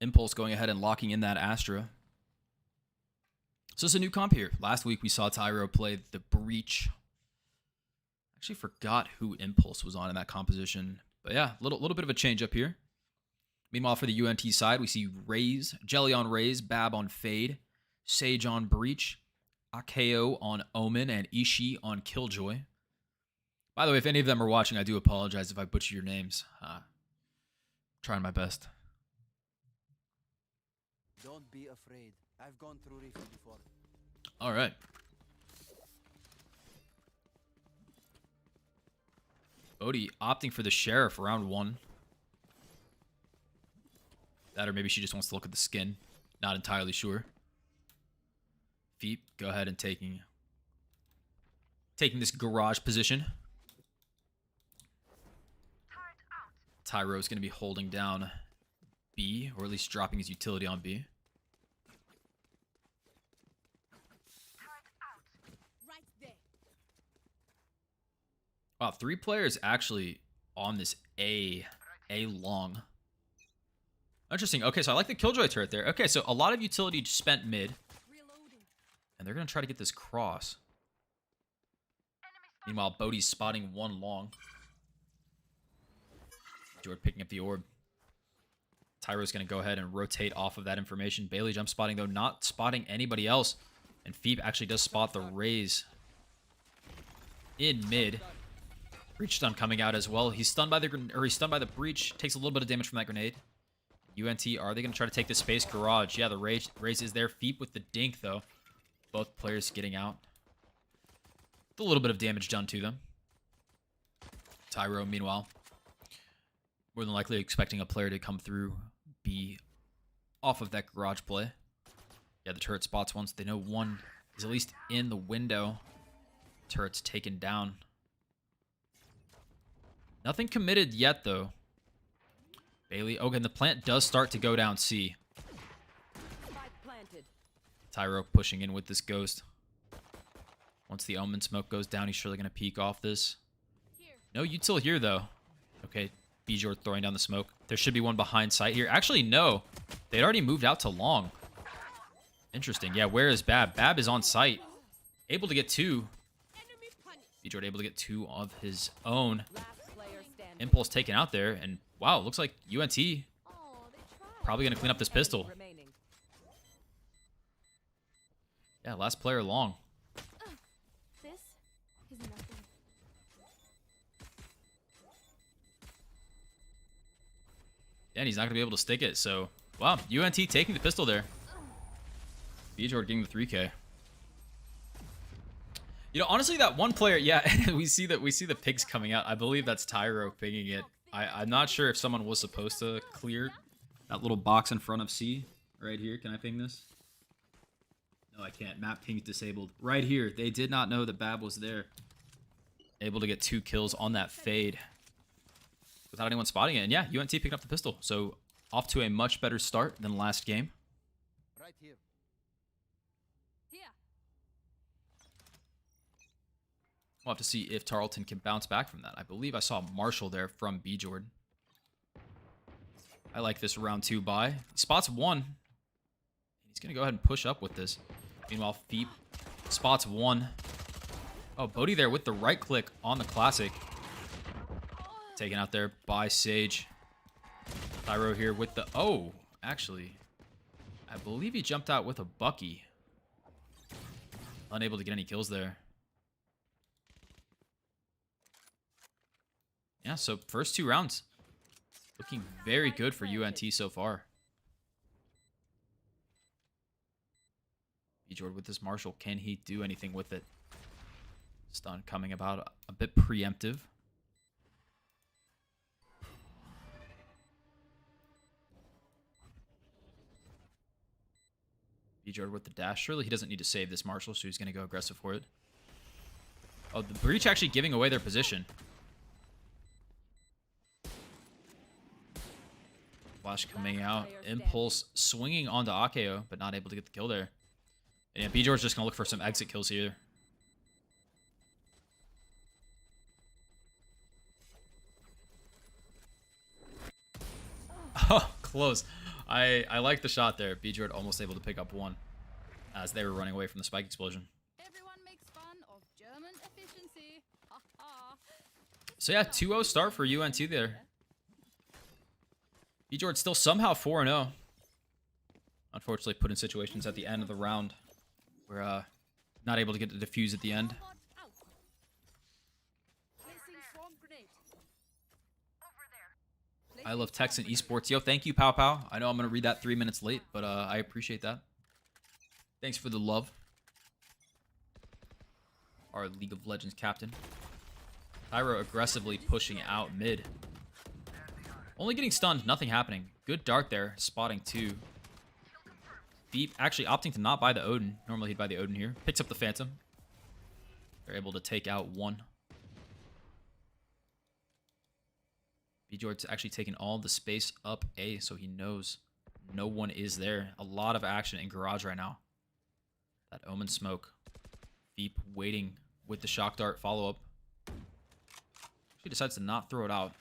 A: Impulse going ahead and locking in that Astra. So it's a new comp here. Last week we saw Tyro play the Breach. Actually forgot who Impulse was on in that composition. But yeah, little bit of a change up here. Meanwhile, for the UNT side, we see Raze, Jelly on Raze, Bab on Fade, Sage on Breach, Akeo on Omen, and Ishii on Killjoy. By the way, if any of them are watching, I do apologize if I butcher your names. Trying my best.
D: Don't be afraid. I've gone through Reef before.
A: All right. Bodhi opting for the Sheriff round 1. That or maybe she just wants to look at the skin. Not entirely sure. Feep, go ahead and taking this garage position. Tyro's going to be holding down B, or at least dropping his utility on B.
C: Right there.
A: Wow, 3 players actually on this A long. Interesting. Okay, so I like the Killjoy turret there. Okay, so a lot of utility spent mid.
C: Reloading.
A: And they're going to try to get this cross. Meanwhile, Bodhi's spotting 1 long. Jord picking up the orb. Tyro's going to go ahead and rotate off of that information. Bailey jump spotting, though, not spotting anybody else. And Feep actually does spot the Raze in mid. Breach stun coming out as well. He's stunned by the Breach. Takes a little bit of damage from that grenade. UNT, are they going to try to take the space? Garage. Yeah, the Raze is there. Feep with the dink, though. Both players getting out. With a little bit of damage done to them. Tyro, meanwhile, more than likely expecting a player to come through B off of that garage play. Yeah, the turret spots once. They know one is at least in the window. Turret's taken down. Nothing committed yet, though. Bailey. Okay, and the plant does start to go down C. Tyro pushing in with this ghost. Once the Omen smoke goes down, he's surely going to peek off this. No util here, though. Okay, B-Jord throwing down the smoke. There should be one behind sight here. Actually, no. They'd already moved out to long. Interesting. Yeah, where is Bab? Bab is on site. Able to get 2. B-Jord able to get 2 of his own. Impulse taken out there. And wow, looks like UNT probably going to clean up this pistol. Yeah, last player long.
C: This is nothing.
A: Yeah, and he's not going to be able to stick it. So, wow, UNT taking the pistol there. B-Jord getting the 3K. You know, honestly, that one player, yeah, we see the pigs coming out. I believe that's Tyro pinging it. I'm not sure if someone was supposed to clear that little box in front of C right here. Can I ping this? No, I can't. Map ping's disabled. Right here. They did not know that Bab was there. Able to get 2 kills on that fade without anyone spotting it. And yeah, UNT picking up the pistol. So off to a much better start than last game.
D: Right here.
A: We'll have to see if Tarleton can bounce back from that. I believe I saw Marshall there from B-Jord. I like this round 2 buy. He spots 1. He's going to go ahead and push up with this. Meanwhile, Feep spots 1. Oh, Bodhi there with the right click on the classic. Taken out there by Sage. Tyro here with the... Oh, actually, I believe he jumped out with a Bucky. Unable to get any kills there. Yeah, so first 2 rounds. Looking very good for UNT so far. Bjord with this Marshall. Can he do anything with it? Stun coming about a bit preemptive. Bjord with the dash. Surely he doesn't need to save this Marshall, so he's going to go aggressive for it. Oh, the breach actually giving away their position. Flash coming out. Impulse swinging onto Akeo, but not able to get the kill there. And yeah, Bjord's just going to look for some exit kills here. Oh, close. I like the shot there. Bjord almost able to pick up one as they were running away from the spike explosion.
E: Everyone makes fun of German efficiency. Ha ha.
A: So yeah, 2-0 start for UNT there. Bjord still somehow 4-0. Unfortunately put in situations at the end of the round where not able to get the defuse at the end. I love Texan Esports. Yo, thank you, Pow Pow. I know I'm going to read that 3 minutes late, but I appreciate that. Thanks for the love. Our League of Legends captain. Tyro aggressively pushing out mid. Only getting stunned, nothing happening. Good dart there, spotting two. Beep actually opting to not buy the Odin. Normally he'd buy the Odin here. Picks up the Phantom. They're able to take out one. Bjord's actually taking all the space up A, so he knows no one is there. A lot of action in Garage right now. That Omen smoke. Beep waiting with the shock dart follow-up. He decides to not throw it out.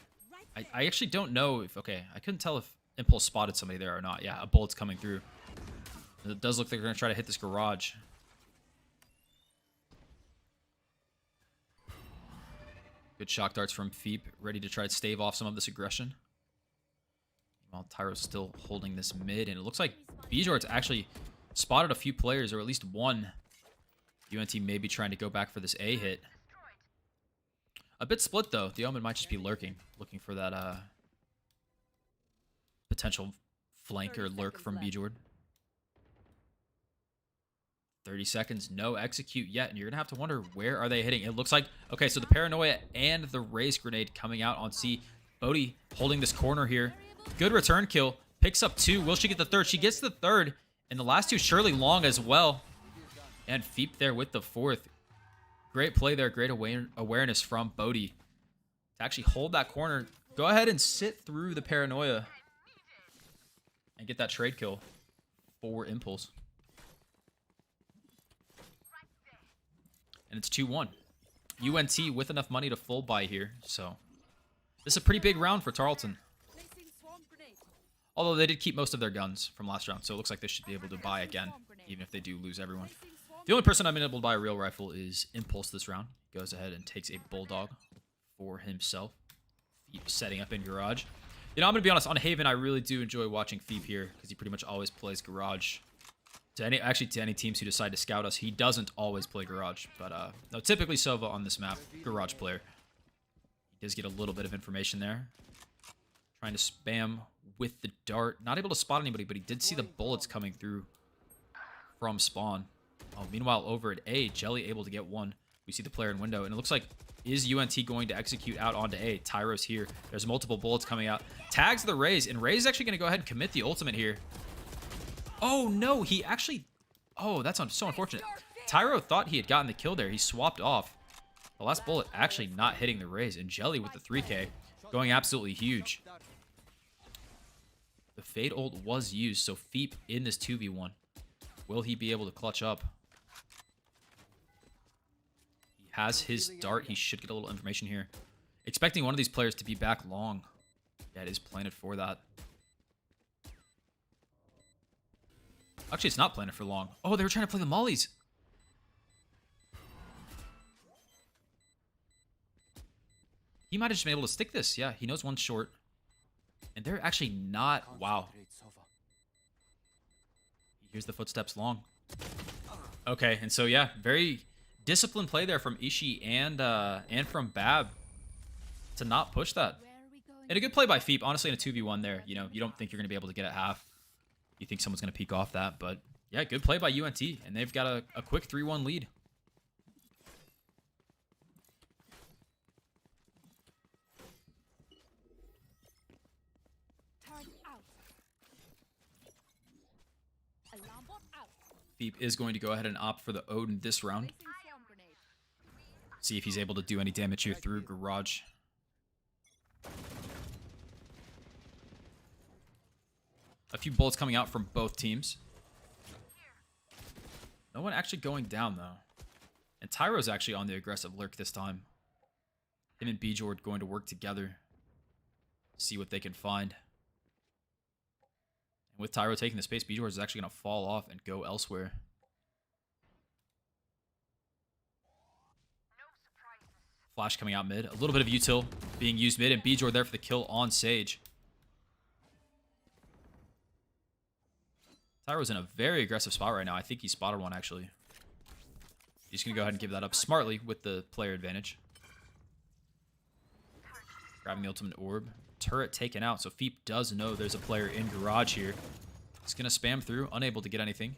A: I actually don't know if... Okay, I couldn't tell if Impulse spotted somebody there or not. Yeah, a bullet's coming through. It does look like they're going to try to hit this Garage. Good shock darts from Feep, ready to try to stave off some of this aggression. While Tyro's still holding this mid, and it looks like Bjord's actually spotted a few players, or at least one. UNT may be trying to go back for this A hit. A bit split, though. The Omen might just be lurking, looking for that potential flank or lurk from Bjord. 30 seconds, no execute yet, and you're going to have to wonder, where are they hitting? It looks like, okay, so the Paranoia and the Raise Grenade coming out on C. Bodhi holding this corner here. Good return kill. Picks up two. Will she get the third? She gets the third, and the last two surely long as well. And Feep there with the fourth. Great play there. Great awareness from Bodhi to actually hold that corner. Go ahead and sit through the Paranoia and get that trade kill for Impulse. And it's 2-1. UNT with enough money to full buy here. So this is a pretty big round for Tarleton. Although they did keep most of their guns from last round. So it looks like they should be able to buy again, even if they do lose everyone. The only person I've been able to buy a real rifle is Impulse this round. Goes ahead and takes a Bulldog for himself. Feep setting up in Garage. You know, I'm going to be honest. On Haven, I really do enjoy watching Feep here, because he pretty much always plays Garage. To any teams who decide to scout us, he doesn't always play Garage. But no, typically Sova on this map, Garage player. He does get a little bit of information there. Trying to spam with the dart. Not able to spot anybody, but he did see the bullets coming through from spawn. Oh, meanwhile, over at A, Jelly able to get one. We see the player in window, and it looks like, is UNT going to execute out onto A? Tyro's here. There's multiple bullets coming out. Tags the Raze, and Raze is actually going to go ahead and commit the ultimate here. Oh, no, he actually... Oh, that's so unfortunate. Tyro thought he had gotten the kill there. He swapped off. The last bullet actually not hitting the Raze, and Jelly with the 3K going absolutely huge. The Fade ult was used, so Feep in this 2v1. Will he be able to clutch up? He has his dart. He should get a little information here. Expecting one of these players to be back long. Yeah, it is planted for that. Actually, it's not planted for long. Oh, they were trying to play the mollies. He might have just been able to stick this. Yeah, he knows one's short. And they're actually not... Wow. Here's the footsteps long. Okay, and so yeah, very disciplined play there from Ishii and from Bab to not push that. And a good play by Feep. Honestly, in a 2v1 there, you know, you don't think you're going to be able to get at half. You think someone's going to peek off that, but Yeah, good play by UNT, and they've got a quick 3-1 lead.
E: Turn out. Alarm bot out.
A: Feep is going to go ahead and opt for the Odin this round.
E: Placing swarm grenade.
A: See if he's able to do any damage here through Garage. A few bullets coming out from both teams. No one actually going down, though. And Tyro's actually on the aggressive lurk this time. Him and Bjord going to work together. See what they can find. And with Tyro taking the space, Bjord is actually going to fall off and go elsewhere. Flash coming out mid. A little bit of util being used mid, and Bjord there for the kill on Sage. Tyro's in a very aggressive spot right now. I think he spotted one, actually. He's going to go ahead and give that up smartly with the player advantage. Grabbing the ultimate orb. Turret taken out, so Feep does know there's a player in Garage here. He's going to spam through, unable to get anything.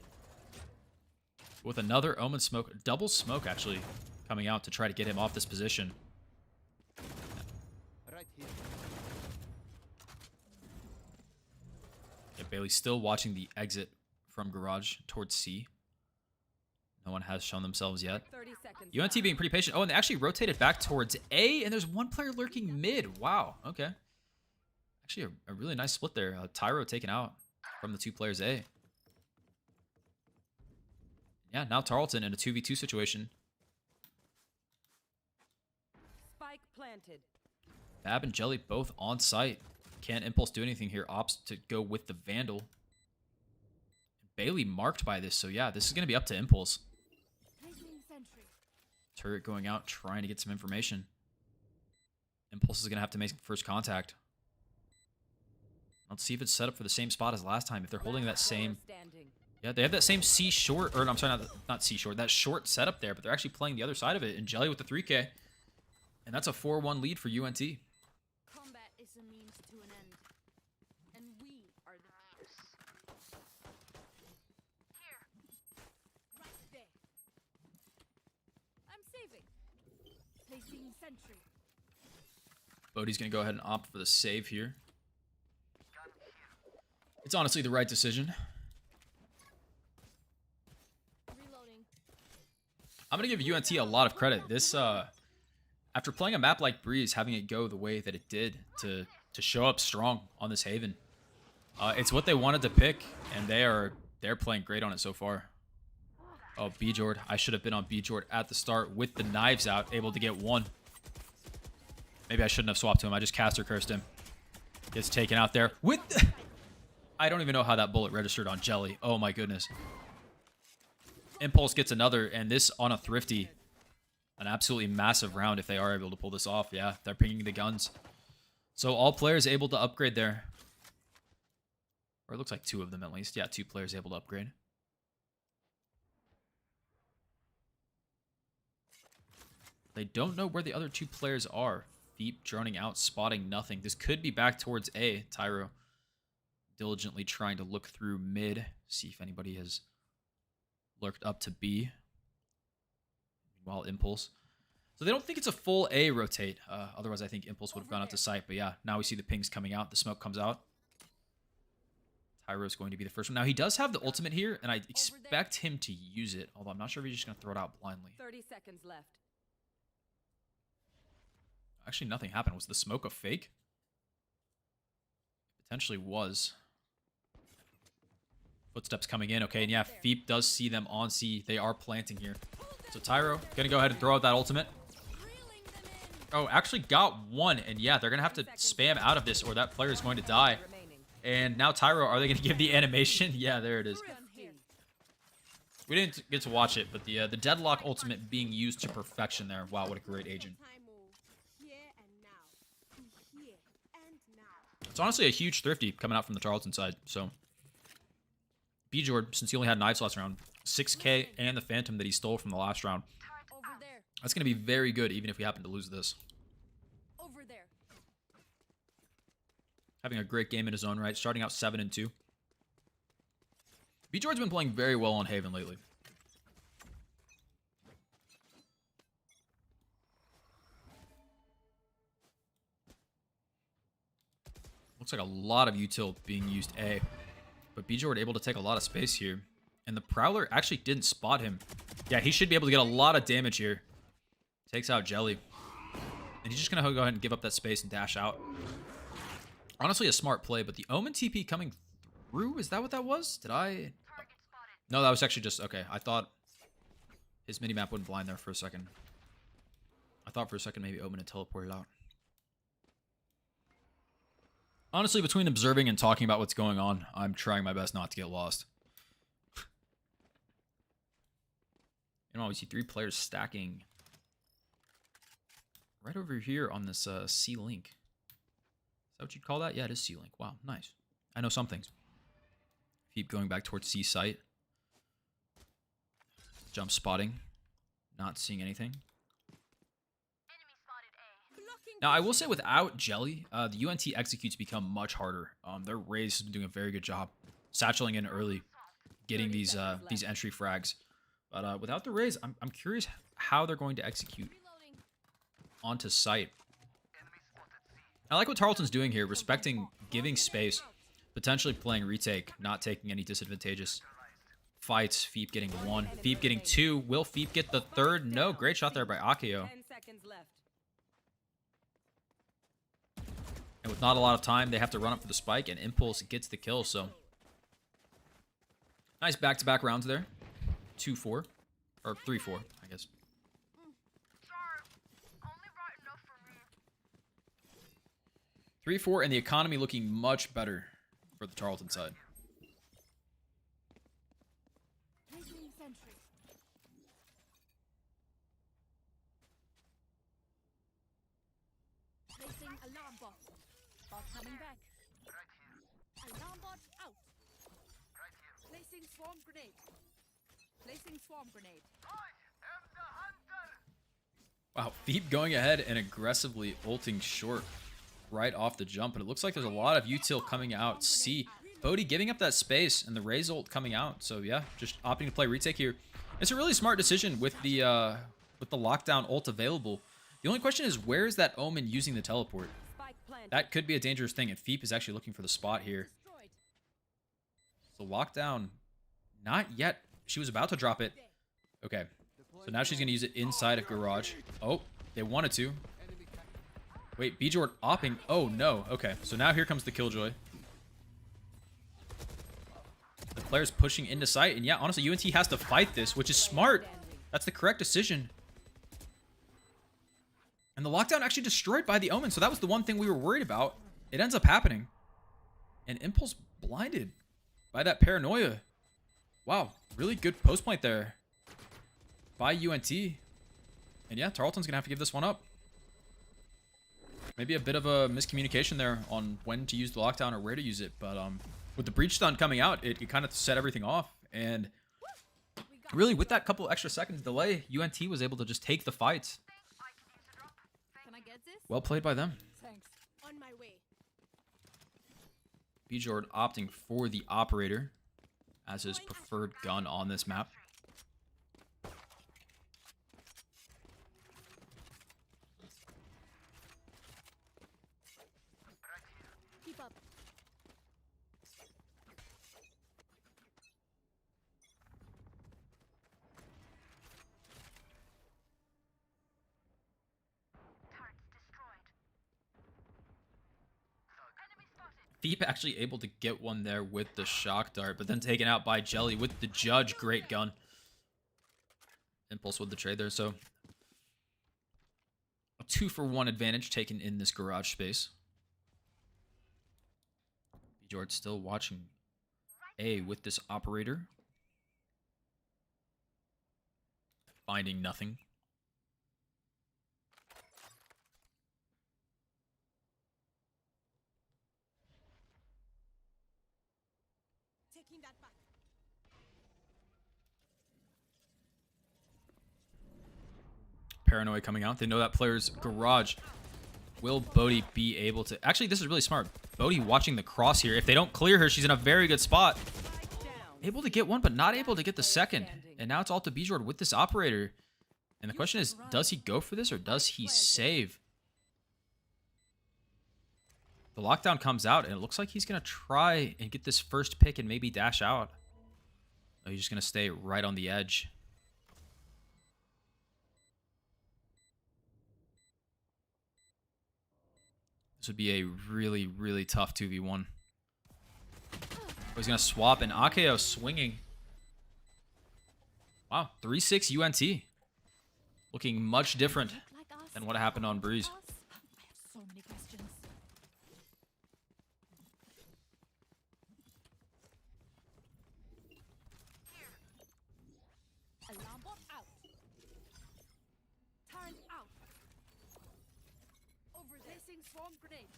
A: With another Omen smoke, double smoke, actually, coming out to try to get him off this position.
D: Right here.
A: Yeah, Bailey's still watching the exit from Garage towards C. No one has shown themselves yet.
B: 30 seconds.
A: UNT being pretty patient. Oh, and they actually rotated back towards A, and there's one player lurking mid. Wow, okay. Actually, a really nice split there. Tyro taken out from the 2 players A. Yeah, now Tarleton in a 2v2 situation.
B: Spike planted.
A: Fab and Jelly both on site. Can't Impulse do anything here. Opts to go with the Vandal. Bailey marked by this, so yeah, this is going to be up to Impulse.
E: Placing sentry.
A: Turret going out, trying to get some information. Impulse is going to have to make first contact. Let's see if it's set up for the same spot as last time. If they're holding that same...
B: Standing.
A: Yeah, they have that same C short, or I'm sorry, not C short, that short setup there, but they're actually playing the other side of it, and Jelly with the 3K. And that's a 4-1 lead for UNT.
E: Combat is a means to an end. And we are the means. Right there. I'm saving. Placing sentry.
A: Bodhi's going to go ahead and opt for the save here. It's honestly the right decision.
C: Reloading.
A: I'm going to give UNT a lot of credit. This, after playing a map like Breeze, having it go the way that it did to show up strong on this Haven, it's what they wanted to pick, and they're playing great on it so far. Oh, Bjord. I should have been on Bjord at the start with the knives out, able to get one. Maybe I shouldn't have swapped to him. I just caster cursed him. Gets taken out there with... I don't even know how that bullet registered on Jelly. Oh my goodness. Impulse gets another, and this on a Thrifty. An absolutely massive round if they are able to pull this off. Yeah, they're pinging the guns. So all players able to upgrade there. Or it looks like 2 of them at least. Yeah, 2 players able to upgrade. They don't know where the other 2 players are. Feep droning out, spotting nothing. This could be back towards A. Tyro diligently trying to look through mid. See if anybody has lurked up to B. Meanwhile, Impulse. So they don't think it's a full A rotate. Otherwise, I think Impulse would have gone up to site. But yeah, now we see the pings coming out. The smoke comes out. Tyro's going to be the first one. Now, he does have the ultimate here, and I expect him to use it. Although I'm not sure if he's just going to throw it out blindly.
B: 30 seconds left.
A: Actually, nothing happened. Was the smoke a fake? Potentially was. Footsteps coming in. Okay, and yeah, Feep does see them on C. They are planting here. So Tyro going to go ahead and throw out that ultimate. Oh, actually got one. And yeah, they're going to have to spam out of this or that player is going to die. And now Tyro, are they going to give the animation? Yeah, there it is. We didn't get to watch it, but the deadlock ultimate being used to perfection there. Wow, what a great agent. It's honestly a huge Thrifty coming out from the Tarleton side. So Bjord, since he only had knives last round, 6K and the Phantom that he stole from the last round.
E: Over there.
A: That's going to be very good, even if we happen to lose this.
E: Over there.
A: Having a great game in his own right, starting out 7-2. B-Jordan's been playing very well on Haven lately. Looks like a lot of util being used A. But B-Jordan able to take a lot of space here. And the Prowler actually didn't spot him. Yeah, he should be able to get a lot of damage here. Takes out Jelly. And he's just going to go ahead and give up that space and dash out. Honestly, a smart play, but the Omen TP coming through? Is that what that was? Did I... No, that was actually just... Okay, I thought his minimap went blind there for a second. I thought for a second maybe Omen had teleported out. Honestly, between observing and talking about what's going on, I'm trying my best not to get lost. You know, we see 3 players stacking right over here on this C-Link. Is that what you'd call that? Yeah, it is C-Link. Wow, nice. I know some things. Keep going back towards C site. Jump spotting. Not seeing anything. Now, I will say without Jelly, the UNT executes become much harder. Their Raze has been doing a very good job satcheling in early, getting these entry frags. But without the Raze, I'm curious how they're going to execute onto site. I like what Tarleton's doing here, respecting, giving space, potentially playing retake, not taking any disadvantageous fights. Feep getting 1, Feep getting 2. Will Feep get the 3rd? No, great shot there by Akio.
B: 10 seconds left.
A: And with not a lot of time, they have to run up for the spike, and Impulse gets the kill, so... Nice back-to-back rounds there. 2-4. Or 3-4, I guess. 3-4, and the economy looking much better for the Tarleton side.
E: Placing alarm bot. Bot coming back. Alarm bot out. Placing swarm grenade. Placing swarm grenade.
A: Wow, Feep going ahead and aggressively ulting short right off the jump. And it looks like there's a lot of util coming out. C. Bodhi giving up that space and the Raze ult coming out. So yeah, just opting to play retake here. It's a really smart decision with the lockdown ult available. The only question is, where is that Omen using the teleport? That could be a dangerous thing, and Feep is actually looking for the spot here. So lockdown, not yet. She was about to drop it. Okay, so now she's going to use it inside of Garage. Oh, they wanted to. Wait, B-Jord opping. Oh, no. Okay, so now here comes the Killjoy. The player's pushing into sight, and yeah, honestly, UNT has to fight this, which is smart. That's the correct decision. And the lockdown actually destroyed by the Omen, so that was the one thing we were worried about. It ends up happening. And Impulse blinded by that paranoia. Wow, really good post point there by UNT. And yeah, Tarleton's gonna have to give this one up. Maybe a bit of a miscommunication there on when to use the lockdown or where to use it, but with the breach stun coming out, it kind of set everything off. And really, with that couple extra seconds delay, UNT was able to just take the fights.
E: Can I get this?
A: Well played by them.
C: Thanks. On my way.
A: B-Jord opting for the operator as his preferred gun on this map.
C: Keep up.
A: Feep actually able to get one there with the shock dart, but then taken out by Jelly with the Judge. Great gun. Impulse with the trade there, so a 2-for-1 advantage taken in this garage space. B-Jord still watching A with this operator. Finding nothing.
C: Taking that back.
A: Paranoia coming out. They know that player's garage. Will Bodhi be able to... Actually, this is really smart. Bodhi watching the cross here. If they don't clear her, she's in a very good spot. able to get one, but not able to get the second. And now it's all to Bjord with this operator. And the question is, does he go for this or does he save? The lockdown comes out, and it looks like he's going to try and get this first pick and maybe dash out. Oh, he's just going to stay right on the edge. This would be a really, really tough 2v1. Oh, he's going to swap, and Akeo swinging. Wow, 3-6 UNT. Looking much different than what happened on Breeze.
E: I have so many questions. Alarm bot out. Turret out. Over there. Placing swarm grenade.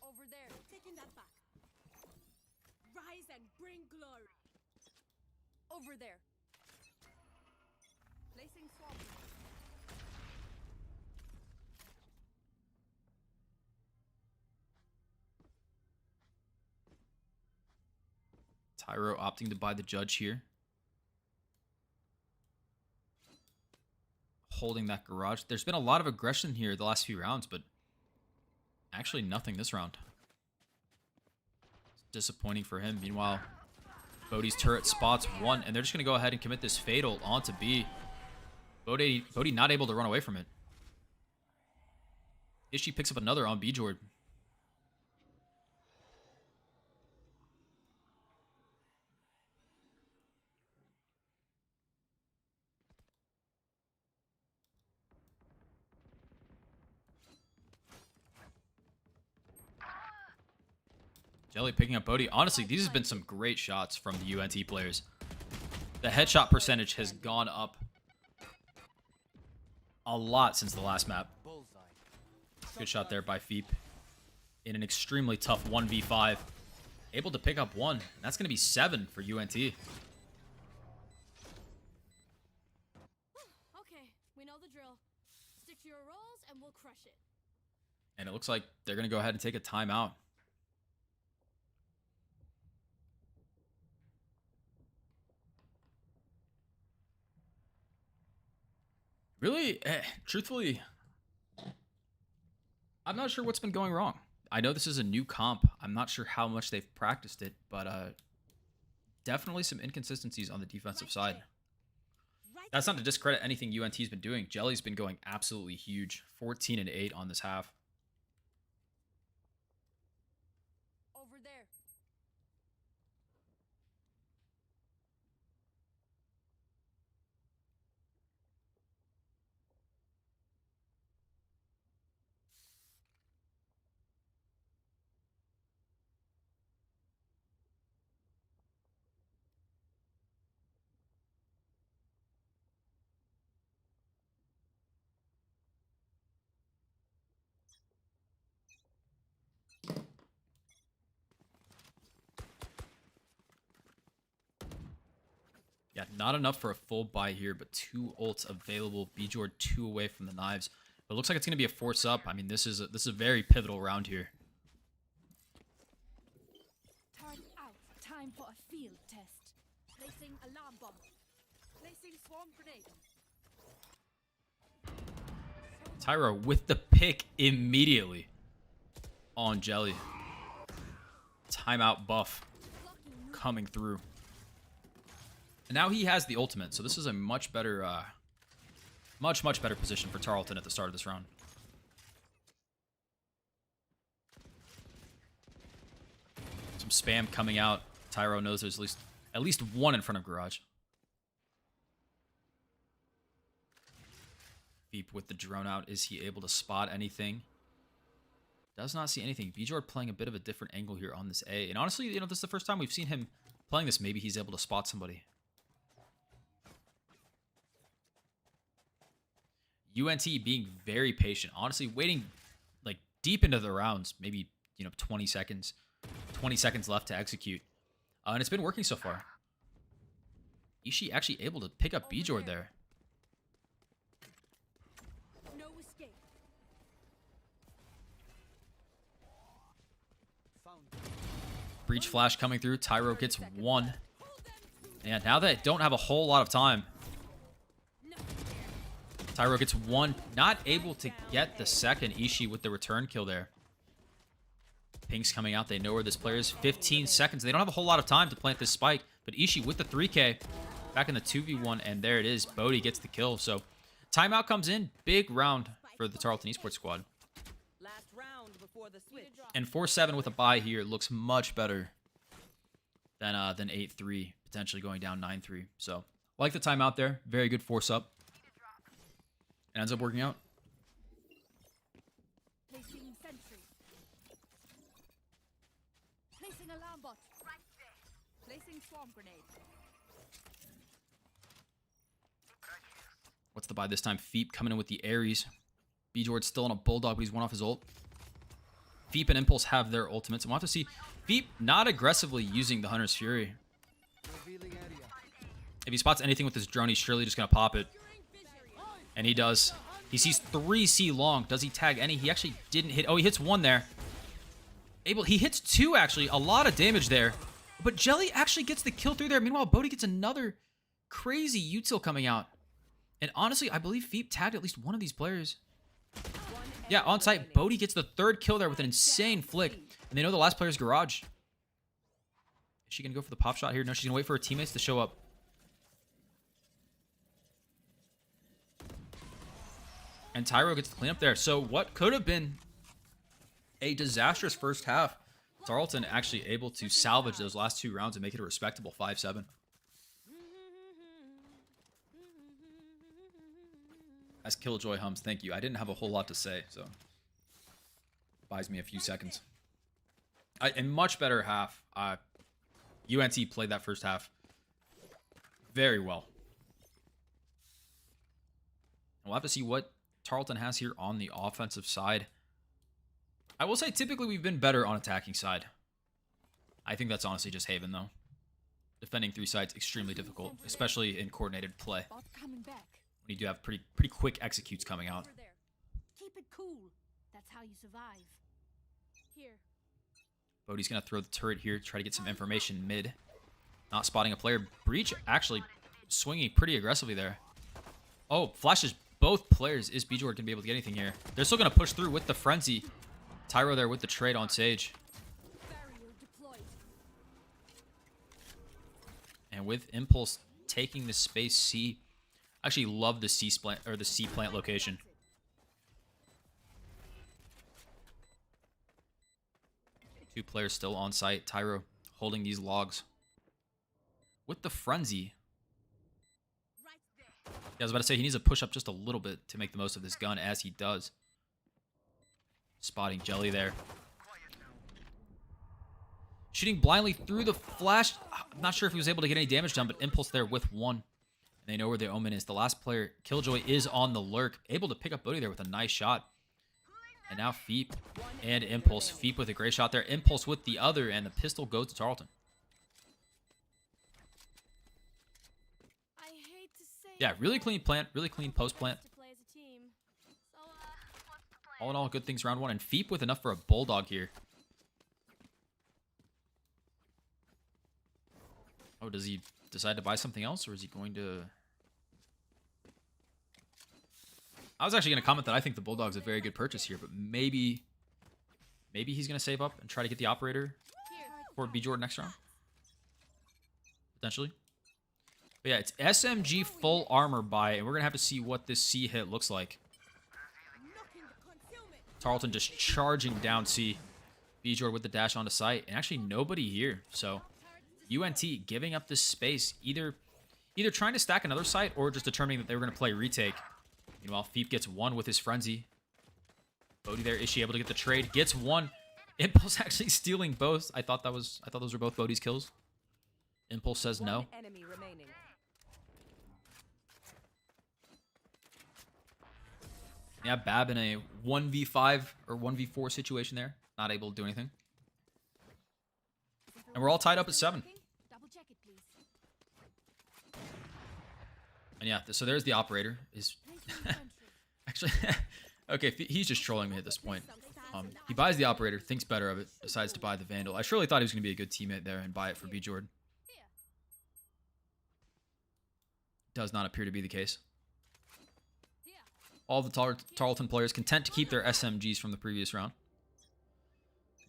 E: Over there.
C: Taking that back. Rise and bring glory.
E: Over there. Placing swarm grenade.
A: Tyro opting to buy the judge here. Holding that garage. There's been a lot of aggression here the last few rounds, but actually nothing this round. It's disappointing for him. Meanwhile, Bodhi's turret spots one, and they're just going to go ahead and commit this fatal onto B. Bodhi not able to run away from it. Ishi picks up another on Bjord. Jelly picking up Bodhi. Honestly, these have been some great shots from the UNT players. The headshot percentage has gone up a lot since the last map. Good shot there by Feep. In an extremely tough 1v5. Able to pick up one. And that's going to be 7 for UNT.
C: Okay, we know the drill. Stick to your roles and we'll crush it.
A: And it looks like they're going to go ahead and take a timeout. Really, truthfully, I'm not sure what's been going wrong. I know this is a new comp. I'm not sure how much they've practiced it, but definitely some inconsistencies on the defensive side. That's not to discredit anything UNT's been doing. Jelly's been going absolutely huge. 14-8 on this half.
E: Over there.
A: Yeah, not enough for a full buy here, but 2 ults available. Bjord 2 away from the knives. But it looks like it's going to be a force up. I mean, this is a very pivotal round here.
E: Turret out. Time for a field test. Placing alarm bomb. Placing swarm grenade.
A: Tyro with the pick immediately on Jelly. Timeout buff coming through. And now he has the ultimate, so this is a much better, much better position for Tarleton at the start of this round. Some spam coming out. Tyro knows there's at least one in front of Garage. Veep with the drone out. Is he able to spot anything? Does not see anything. Bjord playing a bit of a different angle here on this A. And honestly, you know, this is the first time we've seen him playing this. Maybe he's able to spot somebody. UNT being very patient. Honestly, waiting like deep into the rounds. Maybe, you know, 20 seconds. 20 seconds left to execute. And it's been working so far. Ishi actually able to pick up Bjord there.
C: No escape.
D: Found.
A: Breach flash coming through. Tyro gets one. And now they don't have a whole lot of time. Tyro gets one. Not able to get the second. Ishii with the return kill there. Pink's coming out. They know where this player is. 15 seconds. They don't have a whole lot of time to plant this spike. But Ishii with the 3K. Back in the 2v1. And there it is. Bodhi gets the kill. So timeout comes in. Big round for the Tarleton Esports squad.
B: Last round before the switch.
A: And 4-7 with a bye here looks much better than 8-3. Potentially going down 9-3. So like the timeout there. Very good force up. It ends up working out.
E: Placing sentry. Placing alarm bot. Placing swarm grenade.
A: What's the buy this time? Feep coming in with the Ares. B-Jord's still on a Bulldog, but he's one off his ult. Feep and Impulse have their ultimates. And we'll have to see Feep not aggressively using the Hunter's Fury.
D: Revealing area.
A: If he spots anything with his drone, he's surely just going to pop it. And he does. He sees 3C long. Does he tag any? He actually didn't hit. Oh, he hits one there. He hits two, actually. A lot of damage there. But Jelly actually gets the kill through there. Meanwhile, Bodhi gets another crazy util coming out. And honestly, I believe Feep tagged at least one of these players. Yeah, on site, Bodhi gets the third kill there with an insane flick. And they know the last player's garage. Is she going to go for the pop shot here? No, she's going to wait for her teammates to show up. And Tyro gets the cleanup there. So what could have been a disastrous first half, Tarleton actually able to salvage those last 2 rounds and make it a respectable 5-7. As Killjoy hums, thank you. I didn't have a whole lot to say, so buys me a few seconds. A much better half. UNT played that first half very well. We'll have to see what Tarleton has here on the offensive side. I will say typically we've been better on attacking side. I think that's honestly just Haven though. Defending 3 sides extremely difficult, especially in coordinated play.
E: Bot coming back.
A: When you do have pretty quick executes coming out.
E: Over there. Keep it cool. That's how you survive. Here.
A: Bodhi's gonna throw the turret here, try to get some information mid. Not spotting a player. Breach actually swinging pretty aggressively there. Oh, flashes both players. Is B-Jord gonna be able to get anything here? They're still gonna push through with the frenzy. Tyro there with the trade on Sage.
E: Barrier deployed.
A: And with Impulse taking the space C. I actually love the C plant or the C plant location. Two players still on site. Tyro holding these logs. With the frenzy. Yeah, I was about to say he needs to push up just a little bit to make the most of this gun as he does. Spotting Jelly there. Shooting blindly through the flash. I'm not sure if he was able to get any damage done, but Impulse there with one. They know where the Omen is. The last player, Killjoy, is on the lurk. Able to pick up Bodhi there with a nice shot. And now Feep and Impulse. Feep with a great shot there. Impulse with the other, and the pistol goes to Tarleton.
C: I hate to say
A: Yeah, really clean plant. Really clean post plant.
C: to play as a team. So,
A: All in all, good things round 1. And Feep with enough for a Bulldog here. Oh, does he decide to buy something else, or is he going to... I was actually going to comment that I think the Bulldog's a very good purchase here, but maybe he's going to save up and try to get the operator for B-Jord next round. Potentially. But yeah, it's SMG full armor buy, and we're going to have to see what this C hit looks like.
C: knocking the concealment.
A: Tarleton just charging down C. B-Jord with the dash onto site, and actually nobody here, so... UNT giving up this space, either trying to stack another site or just determining that they were going to play retake. Meanwhile, Feep gets one with his frenzy. Bodhi there, is she able to get the trade? Gets one. Impulse actually stealing both. I thought those were both Bodhi's kills. Impulse says no.
B: One enemy remaining.
A: Yeah, Bab in a 1v5 or 1v4 situation there. Not able to do anything. And we're all tied up at 7.
E: Double check it, please.
A: And yeah, so there's the operator. Is actually okay. He's just trolling me at this point. He buys the operator, thinks better of it, decides to buy the Vandal. I surely thought he was going to be a good teammate there and buy it for B. Jordan. Does not appear to be the case. All the Tarleton players content to keep their SMGs from the previous round.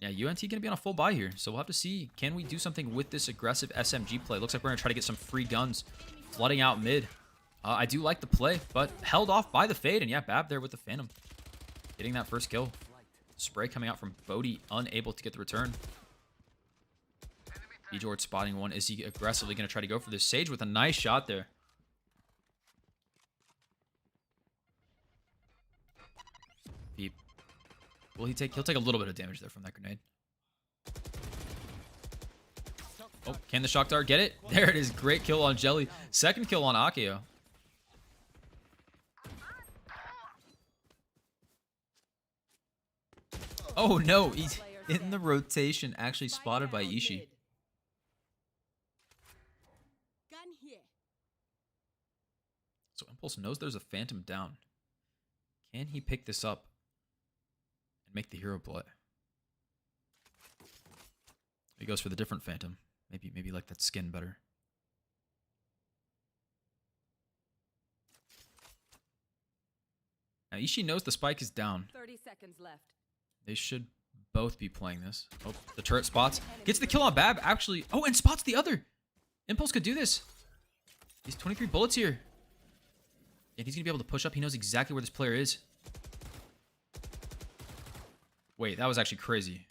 A: Yeah, UNT going to be on a full buy here, so we'll have to see. Can we do something with this aggressive SMG play? Looks like we're going to try to get some free guns flooding out mid. I do like the play, but held off by the fade, and yeah, Bab there with the Phantom. Getting that first kill. Spray coming out from Bodhi, unable to get the return. B-Jord spotting one. Is he aggressively going to try to go for this? Sage with a nice shot there. Deep. Will he take? He'll take a little bit of damage there from that grenade. Oh, can the shock dart get it? There it is. Great kill on Jelly. Second kill on Akio. Oh no, he's in the rotation, actually spotted by Ishii.
C: Gun here.
A: So Impulse knows there's a Phantom down. Can he pick this up and make the hero play? He goes for the different Phantom. Maybe like that skin better. Now Ishii knows the spike is down.
B: 30 seconds left.
A: They should both be playing this. Oh, the turret spots. Gets the kill on Bab, actually. Oh, and spots the other. Impulse could do this. He's 23 bullets here. And he's going to be able to push up. He knows exactly where this player is. Wait, that was actually crazy.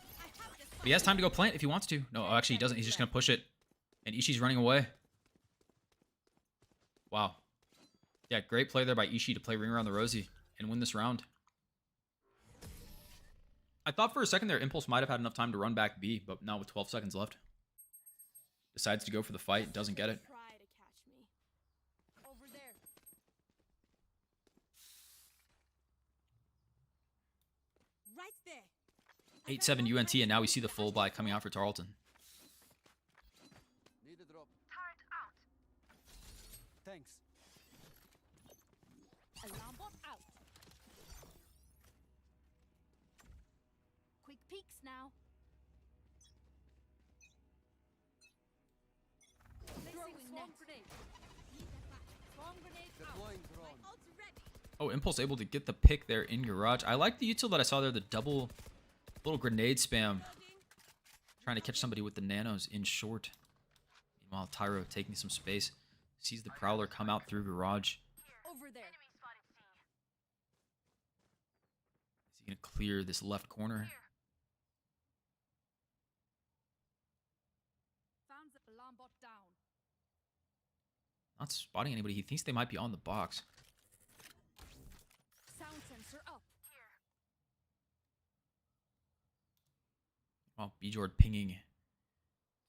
A: But he has time to go plant if he wants to. No, actually he doesn't. He's just going to push it. And Ishii's running away. Wow. Yeah, great play there by Ishii to play Ring Around the Rosie and win this round. I thought for a second there Impulse might have had enough time to run back B, but now with 12 seconds left. Decides to go for the fight, doesn't get it.
C: Try to catch me.
E: Over there.
A: 8-7 UNT, and now we see the full buy coming out for Tarleton.
D: Need a drop. Turret out. Thanks.
E: Alarm bot out. Quick peeks now. Throwing swarm grenade. Swarm grenade out.
D: Deploying drone.
C: Ult's ready.
A: Oh, Impulse able to get the pick there in Garage. I like the util that I saw there, the double little grenade spam. Trying to catch somebody with the nanos in short. Meanwhile, Tyro taking some space. Sees the Prowler come out through Garage.
E: Over there.
A: Is he going to clear this left corner?
E: Found the alarm bot down.
A: Not spotting anybody. He thinks they might be on the box.
E: Sound sensor up.
A: Well, B-Jord pinging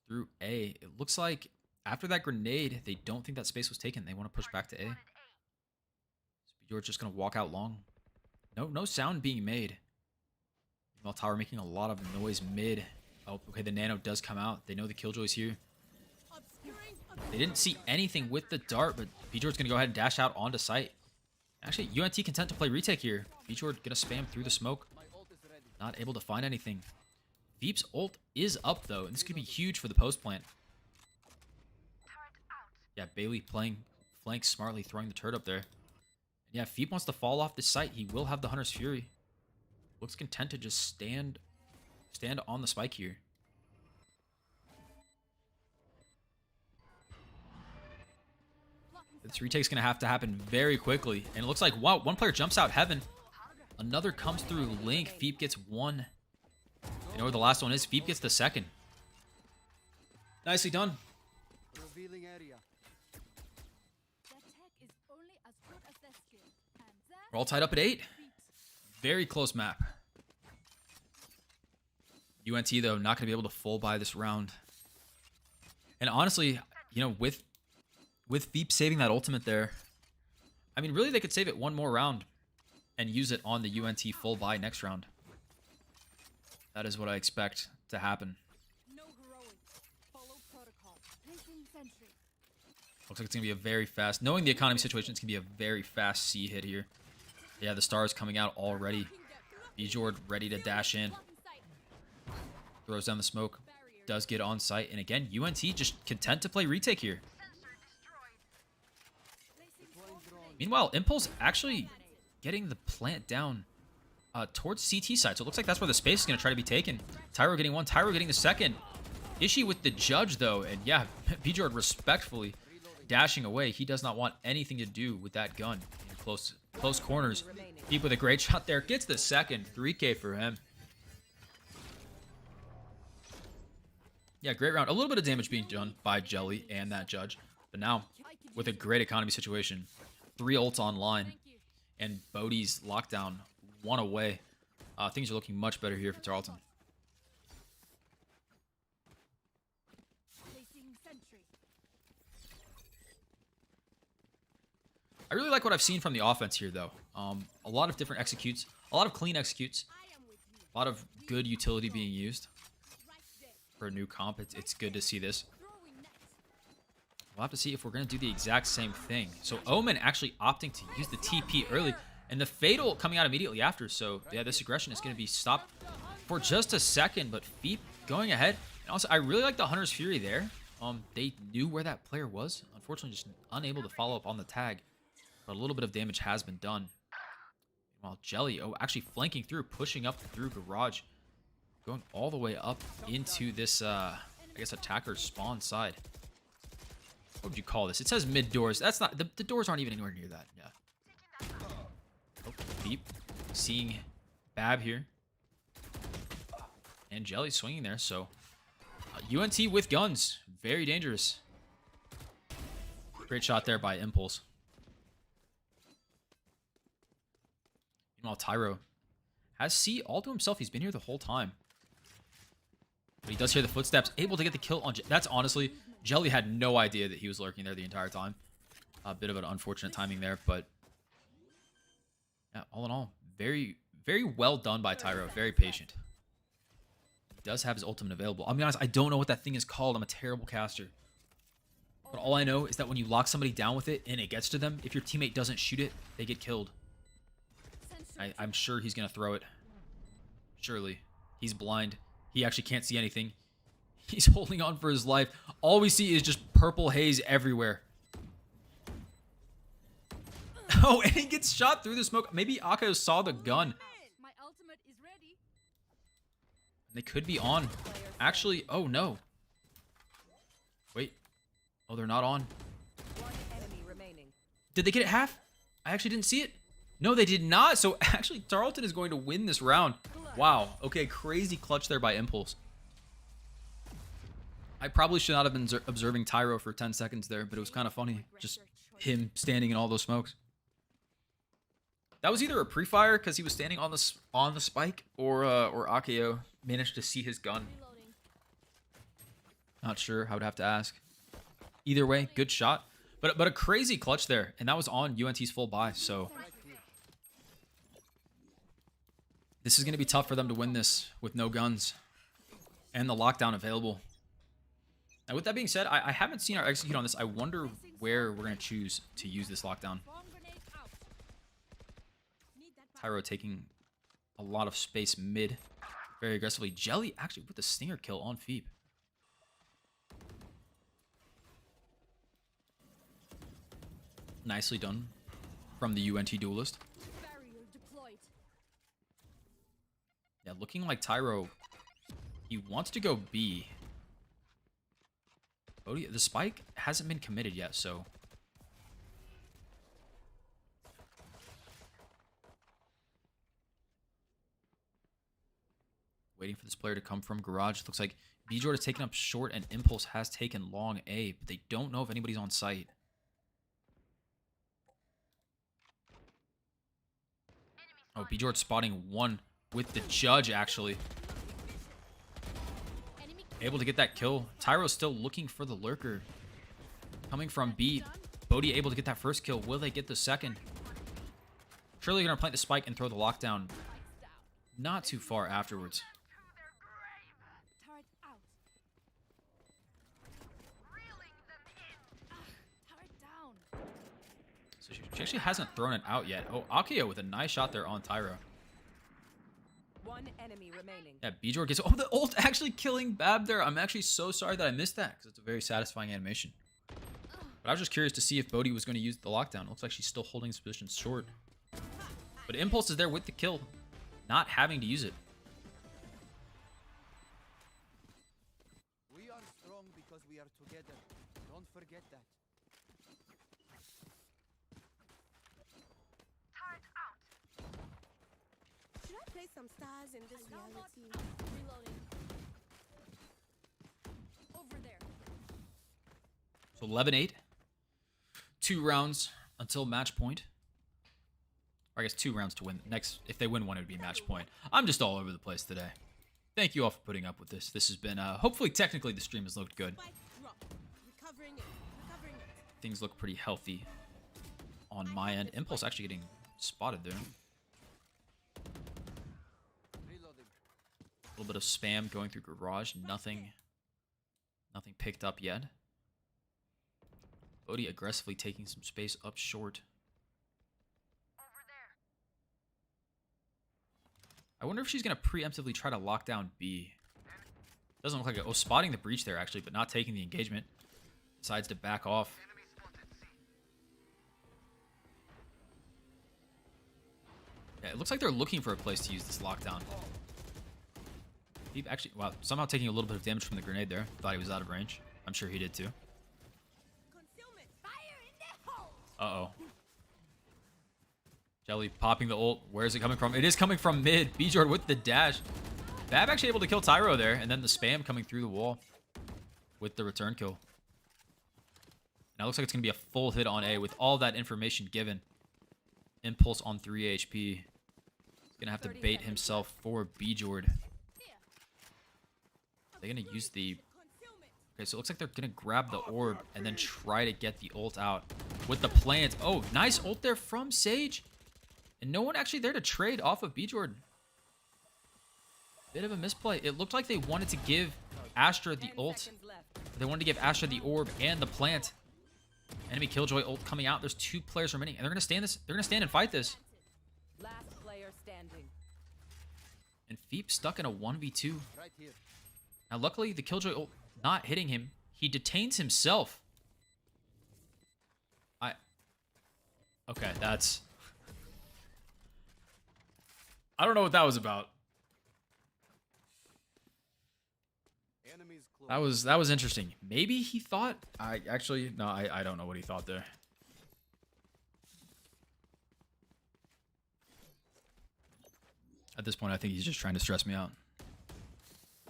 A: through A. It looks like after that grenade, they don't think that space was taken. They want to push back to A. So B-Jord's just going to walk out long. No sound being made. Meanwhile, Tower making a lot of noise mid. Oh, okay, the nano does come out. They know the Killjoy's here.
C: Obscuring.
A: They didn't see anything with the dart, but B-Jord's going to go ahead and dash out onto site. Actually, UNT content to play retake here. B-Jord going to spam through the smoke.
D: My ult is ready.
A: Not able to find anything. Veep's ult is up, though, and this could be huge for the post plant. Yeah, Bailey playing flank smartly, throwing the turret up there. And yeah, if Veep wants to fall off this site, he will have the Hunter's Fury. Looks content to just stand on the spike here. This retake's going to have to happen very quickly. And it looks like, wow, one player jumps out Heaven. Another comes through Link. Veep gets one. You know where the last one is? Veep gets the second. Nicely done.
D: Revealing area.
E: Their tech is only as good as their skill. And that
A: We're all tied up at 8.
E: beats.
A: Very close map. UNT, though, not going to be able to full buy this round. And honestly, you know, with Veep saving that ultimate there, I mean, really, they could save it one more round and use it on the UNT full buy next round. That is what I expect to happen.
E: No heroics. Follow protocol. Placing sentry.
A: Looks like it's going to be a very fast... Knowing the economy situation, it's going to be a very fast C hit here. Yeah, the stars coming out already. Bjord ready to dash in.
E: Blocking sight.
A: Throws down the smoke. Does get on site. And again, UNT just content to play retake here.
E: Placing swarm grenade.
A: Meanwhile, Impulse actually getting the plant down towards CT side. So it looks like that's where the space is going to try to be taken. Tyro getting one. Tyro getting the second. Issue with the judge, though. And yeah, Bjord respectfully dashing away. He does not want anything to do with that gun in close corners. Deep with a great shot there. Gets the second. 3K for him. Yeah, great round. A little bit of damage being done by Jelly and that judge. But now, with a great economy situation, 3 ults online,
E: Thank you.
A: and Bodhi's lockdown 1 away. Things are looking much better here for Tarleton.
E: Placing sentry.
A: I really like what I've seen from the offense here, though. A lot of different executes, a lot of clean executes,
C: I am with you.
A: a lot of good utility being used
C: Right there.
A: for a new comp. It's good to see this.
C: Throwing net.
A: We'll have to see if we're going to do the exact same thing. So Omen actually opting to use the TP early, and the Fatal coming out immediately after. So yeah, this aggression is going to be stopped for just a second, but Feep going ahead. And also, I really like the Hunter's Fury there. They knew where that player was. Unfortunately, just unable to follow up on the tag. But a little bit of damage has been done. While Jelly, actually flanking through, pushing up through Garage. Going all the way up into this, I guess, attacker spawn side. What would you call this? It says mid doors. That's not, the doors aren't even anywhere near that. Yeah. Oh, Feep. Seeing Bab here. And Jelly swinging there, so UNT with guns. Very dangerous. Great shot there by Impulse. Meanwhile, Tyro has C all to himself. He's been here the whole time. But he does hear the footsteps. Able to get the kill on... That's honestly... Jelly had no idea that he was lurking there the entire time. A bit of an unfortunate timing there, but... yeah, all in all, very, very well done by Tyro. Very patient. He does have his ultimate available. I'll be honest, I don't know what that thing is called. I'm a terrible caster. But all I know is that when you lock somebody down with it and it gets to them, if your teammate doesn't shoot it, they get killed. I'm sure he's going to throw it. Surely. He's blind. He actually can't see anything. He's holding on for his life. All we see is just purple haze everywhere. Oh, and he gets shot through the smoke. Maybe Akio saw the gun.
E: My ultimate is ready.
A: They could be on. Actually, oh no. Wait. Oh, they're not on.
B: One enemy remaining.
A: Did they get it half? I actually didn't see it. No, they did not. So actually, Tarleton is going to win this round. Wow. Okay, crazy clutch there by Impulse. I probably should not have been observing Tyro for 10 seconds there, but it was kind of funny. Just him standing in all those smokes. That was either a pre-fire because he was standing on the spike, or Akio managed to see his gun.
C: Reloading.
A: Not sure. I would have to ask. Either way, good shot. But a crazy clutch there, and that was on UNT's full buy. So this is going to be tough for them to win this with no guns and the lockdown available. Now, with that being said, I haven't seen our execute on this. I wonder where we're going to choose to use this lockdown.
E: Swarm grenade out.
C: Need that
A: Tyro taking a lot of space mid very aggressively. Jelly actually with the stinger kill on Phoebe. Nicely done from the UNT duelist.
E: Barrier deployed.
A: Yeah, looking like Tyro, he wants to go B. Bodhi, the spike hasn't been committed yet, so... waiting for this player to come from Garage. Looks like Bjord has taken up short and Impulse has taken long A, but they don't know if anybody's on site. Oh, Bjord spotting one with the judge, actually.
C: enemy.
A: Able to get that kill. Tyro's still looking for the lurker. Coming from B. Bodhi able to get that first kill. Will they get the second? Surely going to plant the spike and throw the lockdown not too far afterwards.
E: Turret out. Turret down.
A: So she actually hasn't thrown it out yet. Oh, Akio with a nice shot there on Tyro.
B: One enemy remaining.
A: Yeah, Bjork gets... Oh, the ult actually killing Bab there. I'm actually so sorry that I missed that because it's a very satisfying animation. But I was just curious to see if Bodhi was going to use the lockdown. Looks like she's still holding his position short. But Impulse is there with the kill, not having to use it.
D: We are strong because we are together. Don't forget that.
C: Should I play some stars in this
E: Alarm bot
C: reality?
E: out. Reloading. Over there.
A: So 11-8. 2 rounds until match point. Or I guess 2 rounds to win. Next, if they win one, it would be match point. I'm just all over the place today. Thank you all for putting up with this. This has been, hopefully, technically, the stream has looked good.
C: Spike drop. Recovering it. Recovering it.
A: Things look pretty healthy on my end. Impulse actually getting spotted there.
D: Reloading.
A: A little bit of spam going through garage. Nothing picked up yet. Bodhi aggressively taking some space up short. I wonder if she's going to preemptively try to lock down B. Doesn't look like it. Oh, spotting the breach there, actually, but not taking the engagement. Decides to back off. Yeah, it looks like they're looking for a place to use this lockdown. He actually, wow, somehow taking a little bit of damage from the grenade there. Thought he was out of range. I'm sure he did too.
C: Concealment.
E: Fire in the hole.
A: Uh-oh. Jelly popping the ult. Where is it coming from? It is coming from mid. Bjord with the dash. Bab actually able to kill Tyro there, and then the spam coming through the wall with the return kill. Now it looks like it's going to be a full hit on A with all that information given. Impulse on 3 HP. He's going to have to bait himself for Bjord. They're going to use the... Okay, so it looks like they're going to grab the orb and then try to get the ult out with the plant. Oh, nice ult there from Sage. And no one actually there to trade off of Bjord. Bit of a misplay. It looked like they wanted to give Astra the
B: 10
A: ult.
B: seconds left.
A: They wanted to give Astra the orb and the plant. Enemy Killjoy ult coming out. There's 2 players remaining, and they're gonna stand this. They're gonna stand and fight this.
B: Last player standing.
A: And Feep stuck in a 1v2.
D: Right here.
A: Now, luckily, the Killjoy ult not hitting him. He detains himself. Okay, that's... I don't know what that was about.
D: Enemies close.
A: That was interesting. Maybe he thought... I don't know what he thought there. At this point, I think he's just trying to stress me out.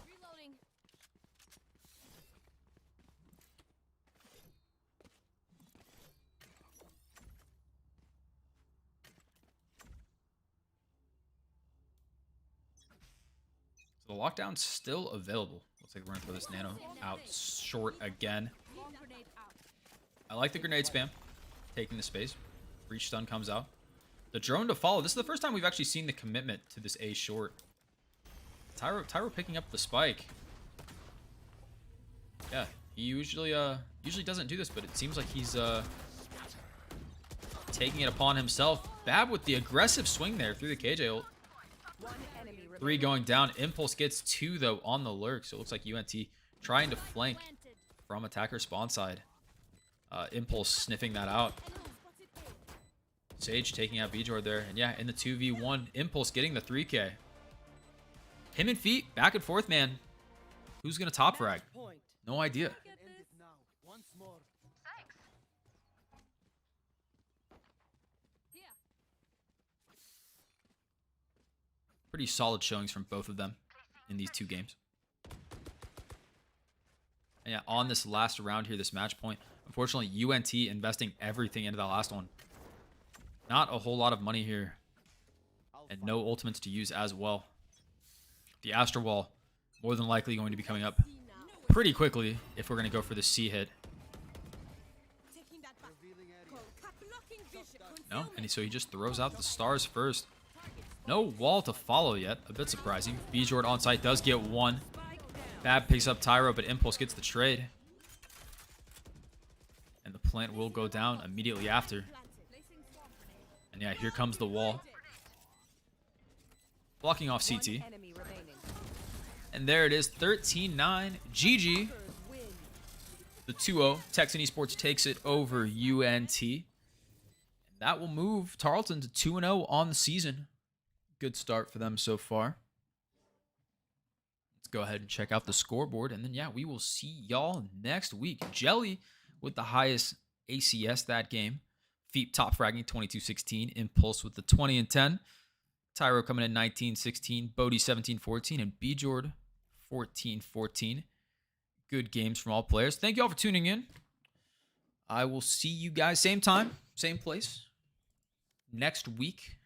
E: Reloading.
A: So the lockdown's still available. Looks like we're gonna throw this nano out short again.
E: Bomb grenade out.
A: I like the grenade spam. Taking the space. Breach stun comes out. The drone to follow. This is the first time we've actually seen the commitment to this A short. Tyro picking up the spike. Yeah, he usually doesn't do this, but it seems like he's taking it upon himself. Bab with the aggressive swing there through the KJ ult.
B: One enemy
A: 3
B: remaining.
A: going down. Impulse gets 2 though on the lurk, so it looks like UNT trying to flank
E: Planted.
A: from attacker spawn side. Impulse sniffing that out. Sage taking out Bjord there. And yeah, in the 2v1, Impulse getting the 3k. Him and Feet, back and forth, man. Who's going to top frag?
B: Point.
A: No idea.
E: Get
D: End
E: this.
D: it now. Once more.
E: Here.
A: Pretty solid showings from both of them in these 2 games. And yeah, on this last round here, this match point, unfortunately, UNT investing everything into that last one. Not a whole lot of money here. And no ultimates to use as well. The Astra Wall, more than likely going to be coming up pretty quickly if we're going to go for the C hit.
C: Taking that back.
D: Revealing area.
C: Call cap blocking vision.
A: No, and so he just throws out the stars first. No wall to follow yet. A bit surprising. Bjord on site does get 1. Bab picks up Tyro, but Impulse gets the trade. And the plant will go down immediately after.
E: Placing swarm grenade.
A: And yeah, here comes the wall. Blocking off
B: One
A: CT.
B: enemy remaining.
A: And there it is, 13-9. GG.
B: Win.
A: The 2-0. Texan Esports takes it over UNT. And that will move Tarleton to 2-0 on the season. Good start for them so far. Let's go ahead and check out the scoreboard. And then, yeah, we will see y'all next week. Jelly with the highest ACS that game. Feet top fragging 22-16. Impulse with the 20 and 10. Tyro coming in 19-16. Bodie 17-14. And Bjord 14-14. Good games from all players. Thank you all for tuning in. I will see you guys same time, same place next week.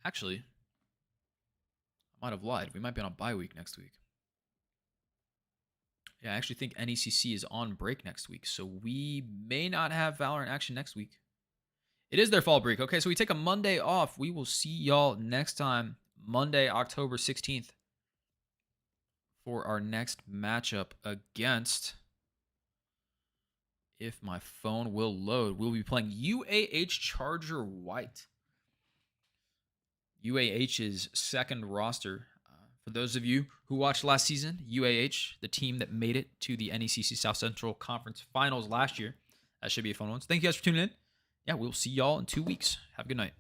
A: Actually, I might have lied. We might be on a bye week next week. Yeah, I actually think NECC is on break next week, so we may not have Valorant action next week. It is their fall break. Okay, so we take a Monday off. We will see y'all next time, Monday, October 16th, for our next matchup against, if my phone will load, we'll be playing UAH Charger White. UAH's second roster. For those of you who watched last season, UAH, the team that made it to the NECC South Central Conference Finals last year. That should be a fun one. So thank you guys for tuning in. Yeah, we'll see y'all in 2 weeks. Have a good night.